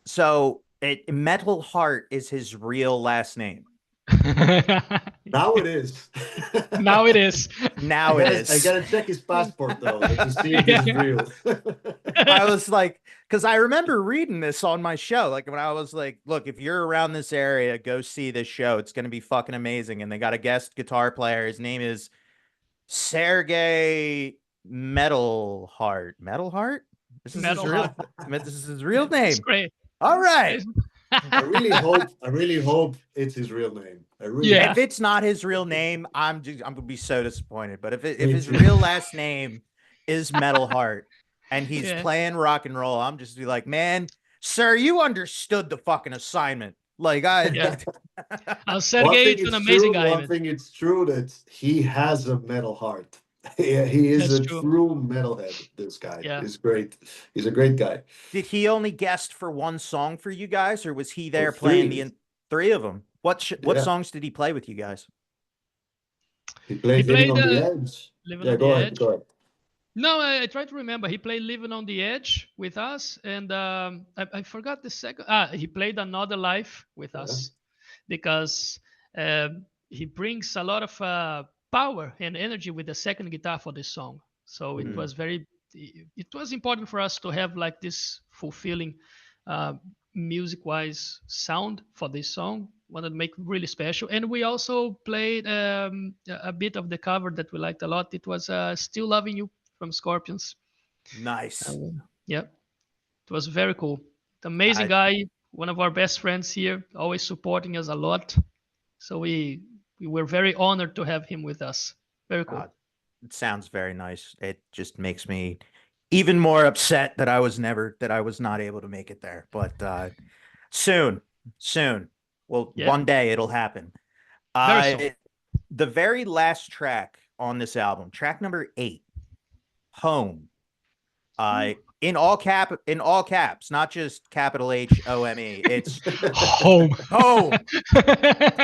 so Metal Heart is his real last name. Now it is. now it is. Now it I is. gotta check his passport though to see if this is Yeah. real. I was like, because I remember reading this on my show. Like when I was like, look, if you're around this area, go see this show. It's going to be fucking amazing. And they got a guest guitar player. His name is Sergey Metal Heart. Metal Heart? This is his Metal real. Heart. This is his real It's name. great. All right. It's- I really hope it's his real name. I really yeah. If it's not his real name, I'm gonna be so disappointed. But if Me his too. real last name is Metal Heart and he's Yeah. playing rock and roll, I'm just be like, man, sir, you understood the fucking assignment. Like Yeah. One Sergey thing is an it's amazing true, guy, one man. thing it's true that he has a metal heart. He is That's a true. true metalhead, this guy. Yeah. He's great. He's a great guy. did he only guest for one song for you guys, or was he For there playing three. three of them? What Yeah. songs did he play with you guys? He He played Living played on the Edge. Living Yeah, on the go ahead, Edge. go ahead. No, I try to remember. He played Living on the Edge with us, and I forgot the second. He played Another Life with Yeah. us because he brings a lot of power and energy with the second guitar for this song. So it Mhm. was very, it was important for us to have like this fulfilling uh, music-wise sound for this song. Wanted to make it really special, and we also played a bit of the cover that we liked a lot. It was "Still Loving You" from Scorpions. Nice. Yeah, it was very cool. Amazing I guy, one of our best friends here, always supporting us a lot. So we were very honored to have him with us. Very uh, cool. it sounds very nice. It just makes me even more upset that I was not able to make it there. But soon, soon. Well, Yeah, one day it'll happen. very soon. The very last track on this album, track number 8, Home. In all caps, not just capital HOME. It's Home. home.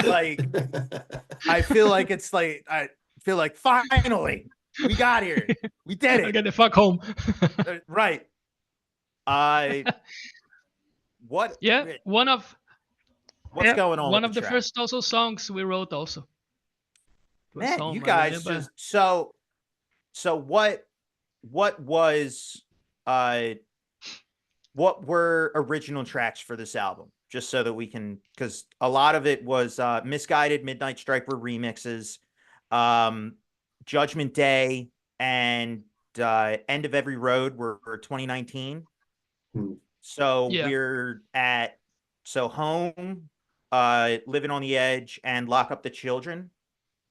Like I feel like it's like I feel like finally we got here. We did I it. get the fuck home. Right. I what Yeah, what's going on with one the of the track? first also songs we wrote also. It was Man, you home. I guys remember. just so what was uh what were original tracks for this album? Just so that we can, because a lot of it was Misguided, Midnight Strike were remixes, um, Judgment Day and End of Every Road were 2019. Hmm. So Yeah, we're at Home, Living on the Edge, and Lock Up the Children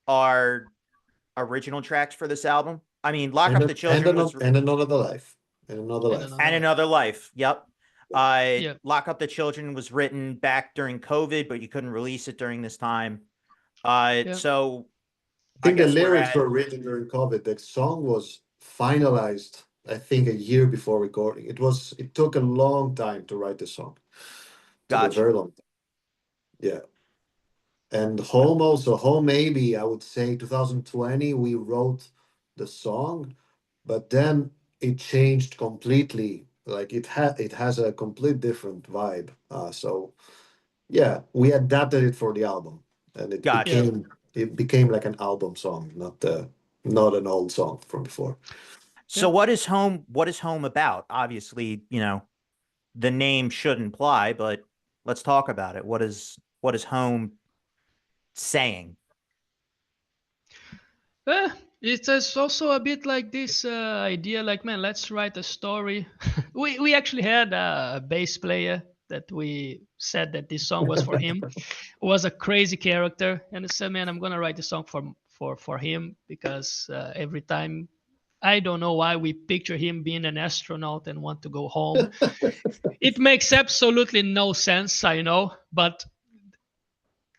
are original tracks for this album. I mean, Lock And Up the Children was another life. And another and life. another And life. Another Life. Yep. Yeah, Lock Up the Children was written back during COVID, but you couldn't release it during this time. yeah, So I I think the guess we're lyrics at were written during COVID. The song was finalized, I think, a year before recording. It took a long time to write the song. Took a gotcha. very long time. Yeah. And Home also, Home maybe I would say 2020 we wrote the song, but then it changed completely. Like it has a complete different vibe. So yeah, we adapted it for the album, and yeah, Gotcha. it became like an album song, not an old song from before. yeah. So what is Home about? Obviously, the name should imply, but let's talk about it. What is Home saying? Eh, it's also a bit like this idea, like, man, let's write a story. We actually had a bass player that we said that this song was for him. Was a crazy character, and I said, man, I'm gonna write a song for him because every time, I don't know why we picture him being an astronaut and want to go home. It makes absolutely no sense, I know, but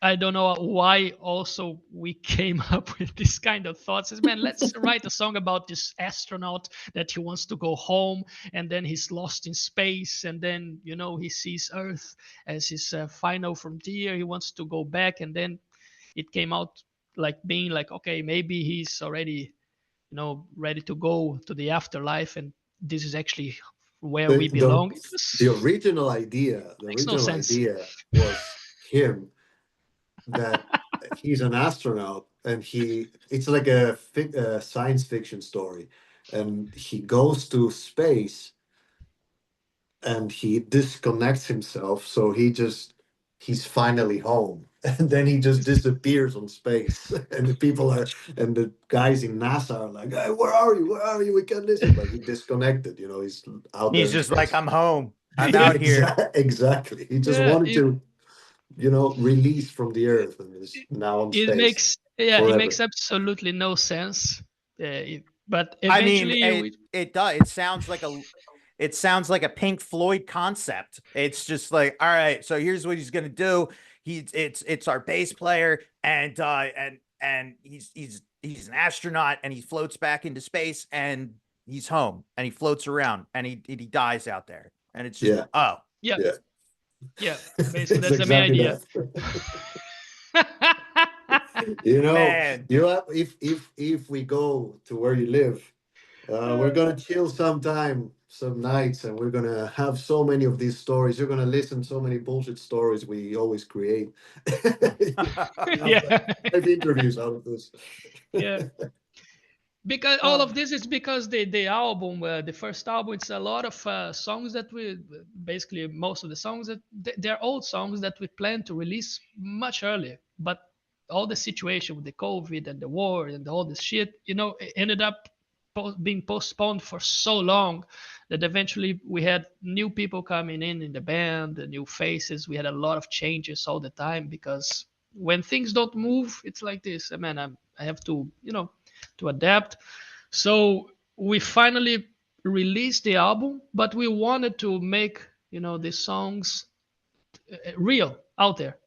I don't know why also we came up with this kind of thoughts. Is, man, let's write a song about this astronaut that he wants to go home, and then he's lost in space, and then he sees Earth as his final frontier. He wants to go back, and then it came out like being like, okay, maybe he's already ready to go to the afterlife, and this is actually where The we belong. It the was makes no original sense. idea was him that he's an astronaut and it's like a science fiction story, and he goes to space and he disconnects himself, so he's finally home. And then he just disappears on space and the guys in NASA are like, hey, where are you, we can't listen, but he disconnected, he's out there He's in just like, space. I'm home. I'm Yeah, out here. Exactly, he just yeah. wanted It to release from the earth and is now on it space makes yeah, it makes forever. absolutely no sense. But I mean, eventually, it does. It sounds like a Pink Floyd concept. It's just like, all right, so here's what he's gonna do. It's our bass player, and he's an astronaut, and he floats back into space, and he's home, and he floats around, and he dies out there, and it's just, Yeah, oh, yeah, yeah. yeah. Basically, It's that's the main exactly idea. that. you know man. you have, if we go to where you live, we're Uh, gonna chill some nights, and we're gonna have so many of these stories. You're gonna listen so many bullshit stories we always create. You have like yeah, 5 interviews out of this. yeah. Because all Uh, of this is because the album, the first album, it's a lot of songs that we basically most of the songs that they're old songs that we planned to release much earlier, but all the situation with the COVID and the war and all this shit, it ended up being postponed for so long that eventually we had new people coming in the band, the new faces. We had a lot of changes all the time because when things don't move, it's like this. Man, I have to adapt. So we finally released the album, but we wanted to make the songs real out there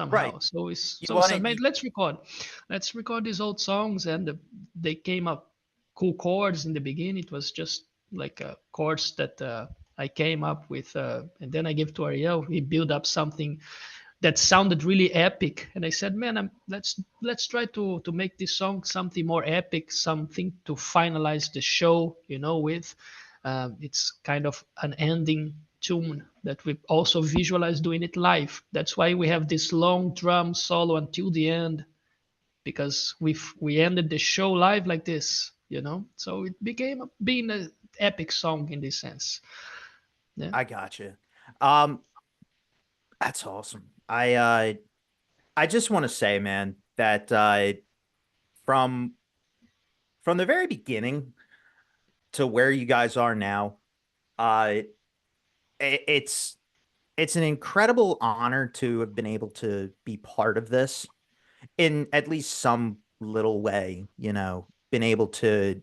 right. somehow. So You we want said, to, man, let's record these old songs, and they came up cool chords in the beginning. It was just like chords that I came up with, and then I gave to Ariel. He built up something that sounded really epic, and I said, "Man, let's try to make this song something more epic, something to finalize the show, with. It's kind of an ending tune that we also visualize doing it live. That's why we have this long drum solo until the end, because we ended the show live like this. So it became being an epic song in this sense. Yeah, I got you. Um, that's awesome. I just want to say, man, that from from the very beginning to where you guys are now, uh, it's it's an incredible honor to have been able to be part of this in at least some little way, been able to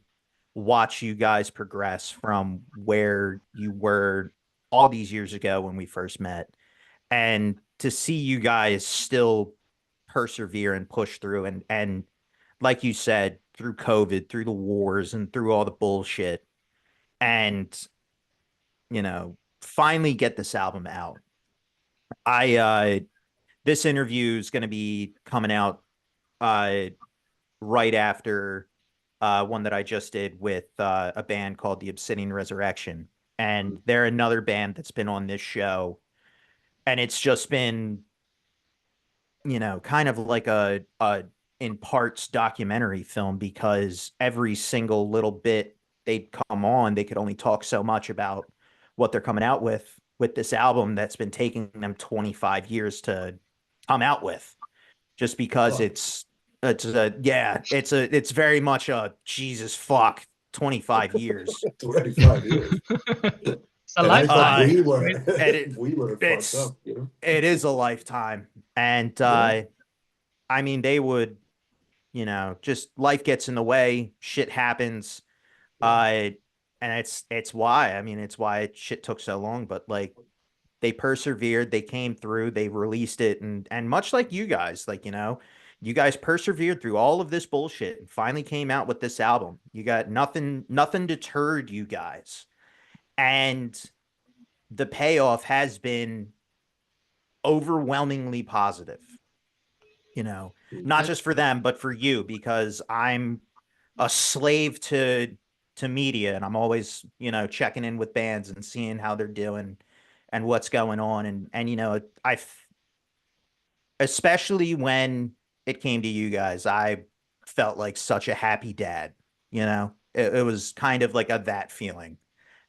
watch you guys progress from where you were all these years ago when we first met, and to see you guys still persevere and push through, and like you said, through COVID, through the wars, and through all the bullshit, and finally get this album out. I This interview is going to be coming out uh right after one that I just did with a band called the Obsidian Resurrection, and they're another band that's been on this show, and it's just been kind of like a in parts documentary film, because every single little bit they'd come on, they could only talk so much about what they're coming out with this album that's been taking them 25 years to come out with, just because Oh, it's very much a Jesus fuck 25 years. 25 years. it's a And I thought lifetime, Uh right? and it we were fucked it's up, you know? it is a lifetime. And Yeah. I mean, they would, just life gets in the way, shit happens. Yeah. And it's why, I mean, it's why shit took so long, but like they persevered, they came through, they released it, and much like you guys, like, you guys persevered through all of this bullshit and finally came out with this album. You got nothing deterred you guys. And the payoff has been overwhelmingly positive, you know, not Yeah, just for them, but for you, because I'm a slave to media, and I'm always, checking in with bands and seeing how they're doing and what's going on. And I especially when it came to you guys, I felt like such a happy dad. It was kind of like that feeling.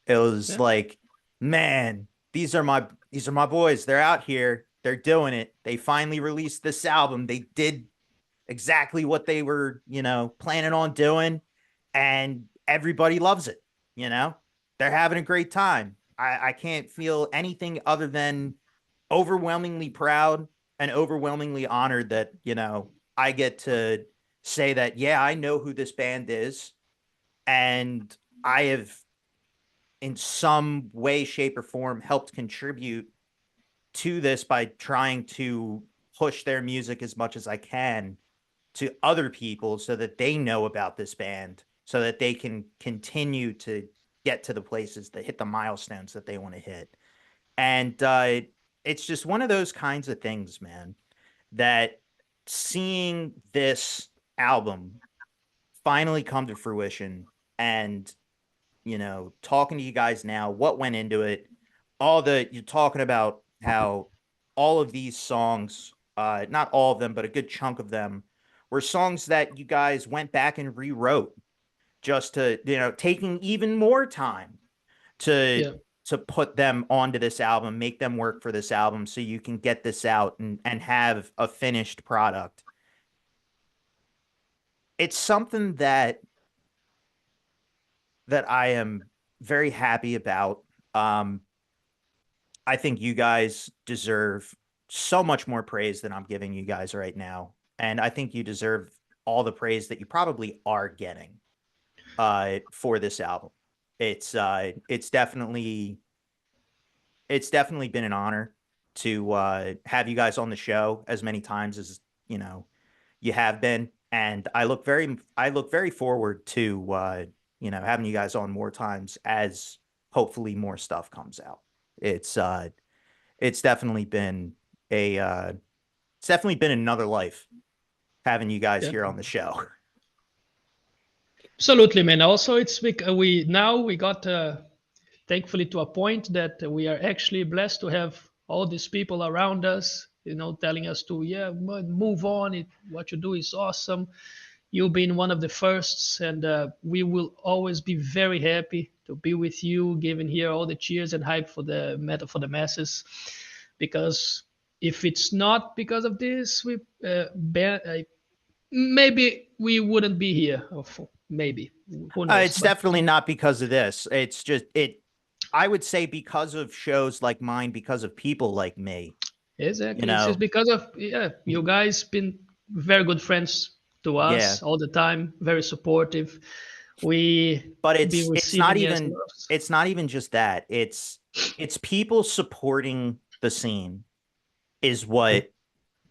It was yeah, like, man, these are my boys. They're out here. They're doing it. They finally released this album. They did exactly what they were, planning on doing, and everybody loves it. You know, they're having a great time. I can't feel anything other than overwhelmingly proud and overwhelmingly honored that, I get to say that, yeah, I know who this band is, and I have in some way, shape, or form helped contribute to this by trying to push their music as much as I can to other people so that they know about this band, so that they can continue to get to the places, that hit the milestones that they want to hit. And it's just one of those kinds of things, man, that seeing this album finally come to fruition, and talking to you guys now, what went into it, you're talking about how all of these songs, not all of them, but a good chunk of them, were songs that you guys went back and rewrote, just to, taking even more time to yeah. put them onto this album, make them work for this album so you can get this out and have a finished product. It's something that I am very happy about. Um, I think you guys deserve so much more praise than I'm giving you guys right now. And I think you deserve all the praise that you probably are getting for this album. It's definitely been an honor to have you guys on the show as many times as you know you have been, and I look very forward to having you guys on more times as hopefully more stuff comes out. It's it's definitely been it's definitely been another life having you guys Yeah. here on the show. Absolutely, man. Also, it's because we got thankfully to a point that we are actually blessed to have all these people around us, telling us to move on. What you do is awesome. You've been one of the firsts, and we will always be very happy to be with you, giving here all the cheers and hype for the metal for the masses. Because if it's not because of this, maybe we wouldn't be here. Maybe, who knows? It's definitely not because of this. It's just I would say because of shows like mine, because of people like me. You Exactly. It's just know, because of you guys been very good friends to yeah. us all the time, very supportive. We But been it's not receiving yes even loves. it's not even just that. It's people supporting the scene is what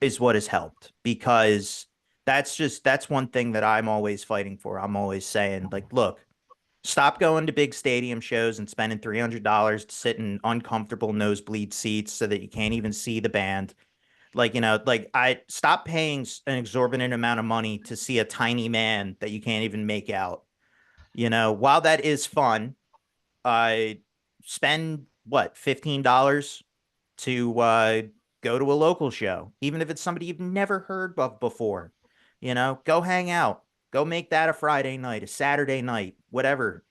has helped, because that's one thing that I'm always fighting for. I'm always saying, like, look, stop going to big stadium shows and spending $300 to sit in uncomfortable nosebleed seats so that you can't even see the band. Like, like, I stop paying an exorbitant amount of money to see a tiny man that you can't even make out. While that is fun, I spend what, $15 to go to a local show, even if it's somebody you've never heard of before. Go hang out, go make that a Friday night, a Saturday night, whatever,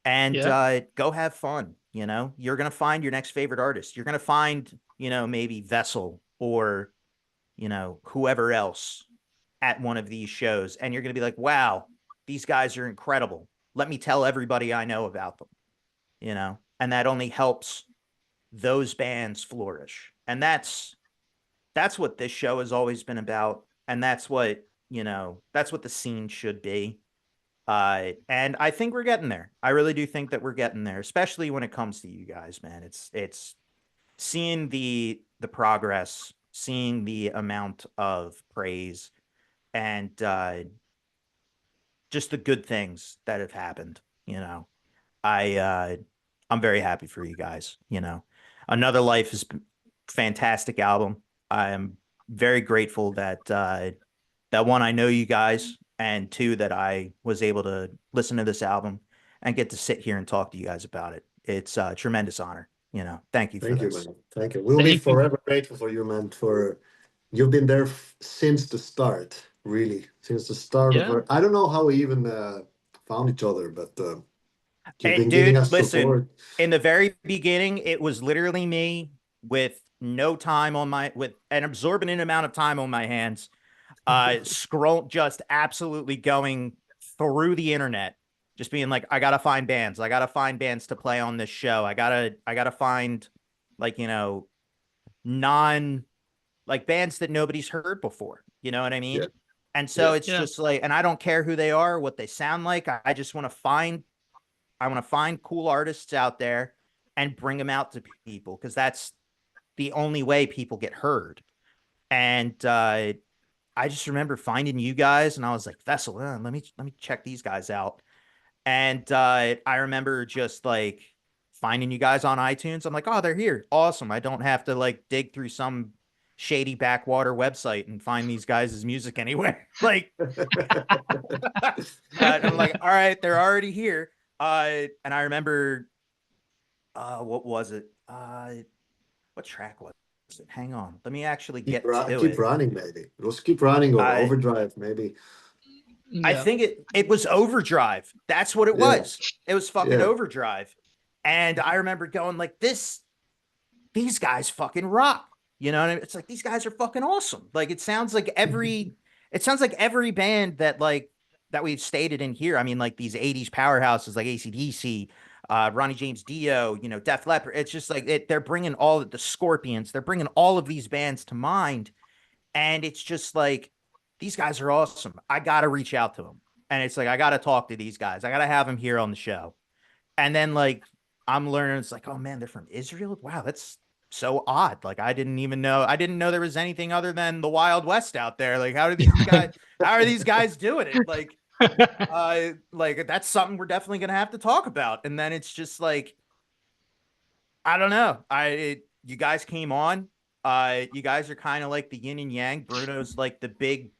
and Yeah, go have fun. You're gonna find your next favorite artist. You're gonna find, maybe Vessel or whoever else at one of these shows, and you're gonna be like, wow, these guys are incredible. Let me tell everybody I know about them. And that only helps those bands flourish. And that's what this show has always been about. And that's what the scene should be. And I think we're getting there. I really do think that we're getting there, especially when it comes to you guys, man. It's seeing the progress, seeing the amount of praise, and just the good things that have happened. I I'm very happy for you guys. Another Life is fantastic album. I'm very grateful that that one, I know you guys, and two, that I was able to listen to this album and get to sit here and talk to you guys about it. It's a tremendous honor. Thank you for Thank you, this. man. Thank you. We'll be thank you. forever grateful for you, man. For you've been there since the start, really, since the start of Yeah, our. I don't know how we even found each other, but you've Hey, been giving dude, us listen, support. in the very beginning, it was literally me with no time with an absorbent amount of time on my hands, just absolutely going through the internet, just being like, I gotta find bands. I gotta find bands to play on this show. I gotta find, like, non like bands that nobody's heard before. You know what I Yeah, mean? And so yeah, it's yeah, just like, and I don't care who they are, what they sound like. I just want to find cool artists out there and bring them out to people, because that's the only way people get heard. And I just remember finding you guys, and I was like, Vessel, let me check these guys out. And I remember just like finding you guys on iTunes. I'm like, oh, they're here. Awesome. I don't have to like dig through some shady backwater website and find these guys' music anywhere. Like, I'm like, all right, they're already here. And I remember, what was it? What track was it? Hang on. Let me actually get to keep it. running, maybe. It was keep running or I overdrive, maybe. I yeah, think it was Overdrive. That's what it Yeah, was. It was fucking yeah, Overdrive. And I remember going like, these guys fucking rock. You know what I mean? It's like, these guys are fucking awesome. Like, it sounds like every band that we've stated in here. I mean, like these 80s powerhouses like AC/DC, Ronnie James Dio, Def Leppard. It's just like they're bringing all of the Scorpions. They're bringing all of these bands to mind. And it's just like, these guys are awesome. I got to reach out to them. And it's like, I got to talk to these guys. I got to have them here on the show. And then, like, I'm learning, it's like, oh man, they're from Israel. Wow, that's so odd. Like, I didn't know there was anything other than the Wild West out there. Like, how are these guys doing it? Like, like that's something we're definitely gonna have to talk about. And then it's just like, I don't know. You guys came on. You guys are kind of like the yin and yang. Bruno's like the big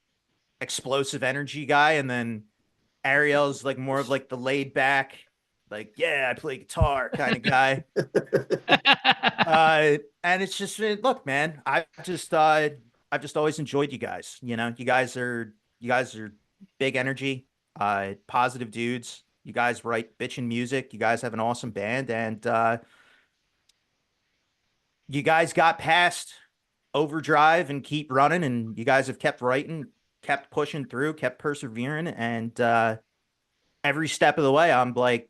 explosive energy guy, and then Ariel's like more of like the laid back, like, yeah, I play guitar kind of guy. And it's just, look, man, I've just always enjoyed you guys. You know, you guys are big energy, positive dudes. You guys write bitchin' music. You guys have an awesome band, and you guys got past overdrive and keep running, and you guys have kept writing, kept pushing through, kept persevering, and every step of the way, I'm like,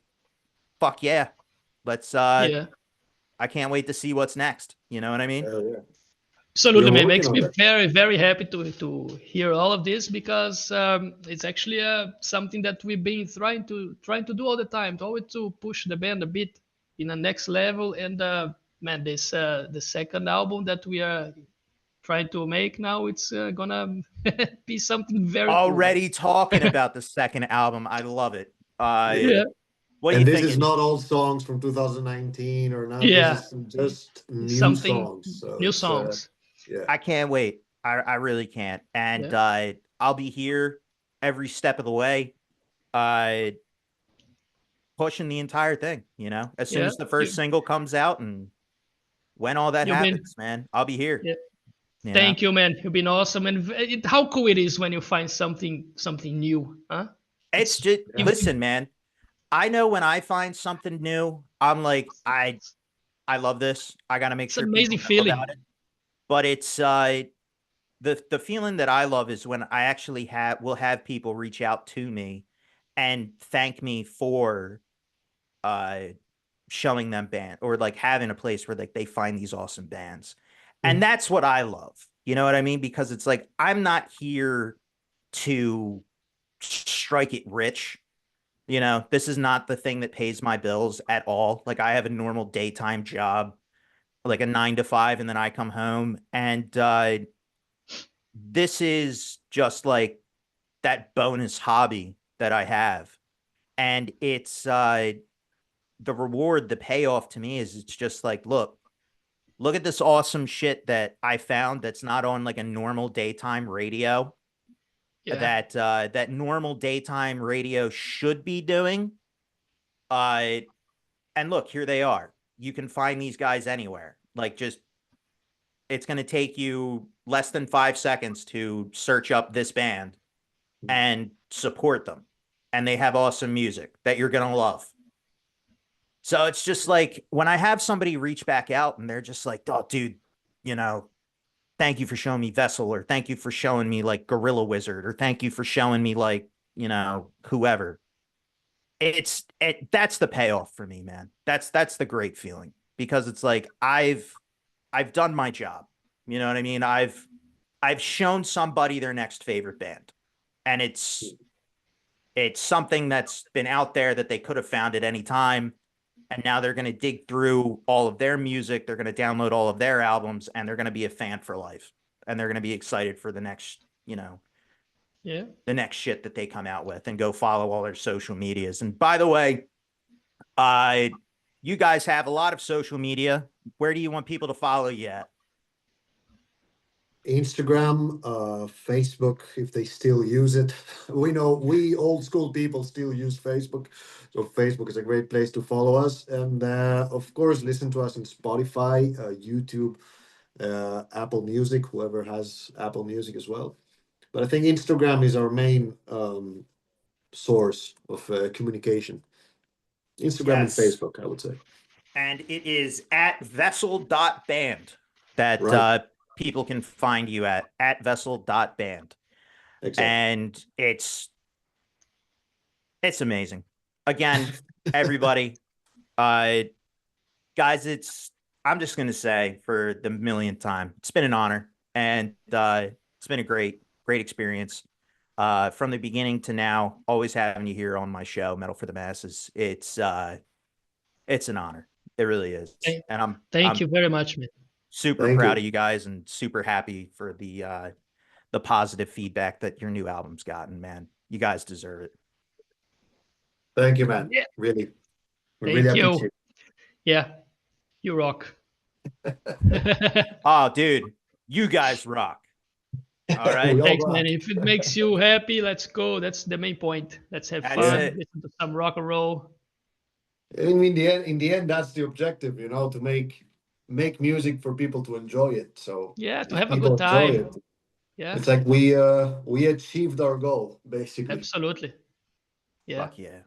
fuck yeah, let's. Yeah. I can't wait to see what's next. You know what I mean? Yeah. Absolutely, We're man. working Makes on me that. very, very happy to hear all of this because it's actually something that we've been trying to do all the time, to always to push the band a bit in the next level. And man, this the second album that we are trying to make now, it's gonna be something very cool, man. Already talking about the second album. I love it. Yeah. Yeah, What are you And this is thinking? not all songs from 2019 or not. This yeah, is just new something songs. So new it's songs. yeah. I can't wait. I really can't. And Yeah, I'll be here every step of the way, uh, pushing the entire thing. You know, as soon yeah. as the first single comes out and when all that You've been. happens, man, I'll be here. Yeah. You know, Thank you, man. You've been awesome, and how cool it is when you find something new, huh? it's It's just, Yeah. listen, man. I know when I find something new, I'm like, I love this. I got to make it's an sure amazing people know feeling. about it. But it's the feeling that I love is when I actually will have people reach out to me and thank me for uh showing them band, or like having a place where like they find these awesome bands. And Mhm. that's what I love. You know what I mean? Because it's like, I'm not here to strike it rich. You know, this is not the thing that pays my bills at all. Like, I have a normal daytime job, like a 9 to 5, and then I come home, and this is just like that bonus hobby that I have. And it's the reward, the payoff to me is, it's just like, look at this awesome shit that I found that's not on like a normal daytime radio, Yeah, that normal daytime radio should be doing. Uh and look, here they are. You can find these guys anywhere. Like, just, it's going to take you less than 5 seconds to search up this band and support them. And they have awesome music that you're going to love. So it's just like, when I have somebody reach back out and they're just like, oh, dude, you know, thank you for showing me Vessel, or thank you for showing me like Gorilla Wizard, or thank you for showing me like, whoever. That's the payoff for me, man. That's the great feeling, because it's like, I've done my job. You know what I mean? I've shown somebody their next favorite band, and it's something that's been out there that they could have found at any time. And now they're going to dig through all of their music. They're going to download all of their albums, and they're going to be a fan for life. And they're going to be excited for the next, yeah. the next shit that they come out with, and go follow all their social medias. And by the way, uh, you guys have a lot of social media. Where do you want people to follow you at? Instagram, Facebook, if they still use it. We know we old school people still use Facebook. So Facebook is a great place to follow us. And of course, listen to us on Spotify, YouTube, Apple Music, whoever has Apple Music as well. But I think Instagram is our main source of communication. Instagram and Yes. Facebook, I would say. And it is at vessel.band that Right. people can find you at vessel.band. Exactly. And it's amazing. Again, everybody, uh, guys, I'm just going to say, for the millionth time, it's been an honor, and it's been a great experience. From the beginning to now, always having you here on my show, Metal for the Masses. It's an honor. It really is. Thank, And thank I'm you very much, man. super Thank proud you. of you guys, and super happy for the positive feedback that your new album's gotten, man. You guys deserve it. Thank you, man. Yeah. Really, we really Thank you. appreciate it. Yeah, you rock. Oh, dude, you guys rock. All right. We all Thanks, rock. man. If it makes you happy, let's go. That's the main point. Let's have That's fun, it. listen to some rock and roll. In the end, that's the objective, you know, to make music for people to enjoy it. So Yeah, to if have a people good enjoy time. it, Yeah, it's like we achieved our goal, basically. absolutely. Yeah. Fuck yeah.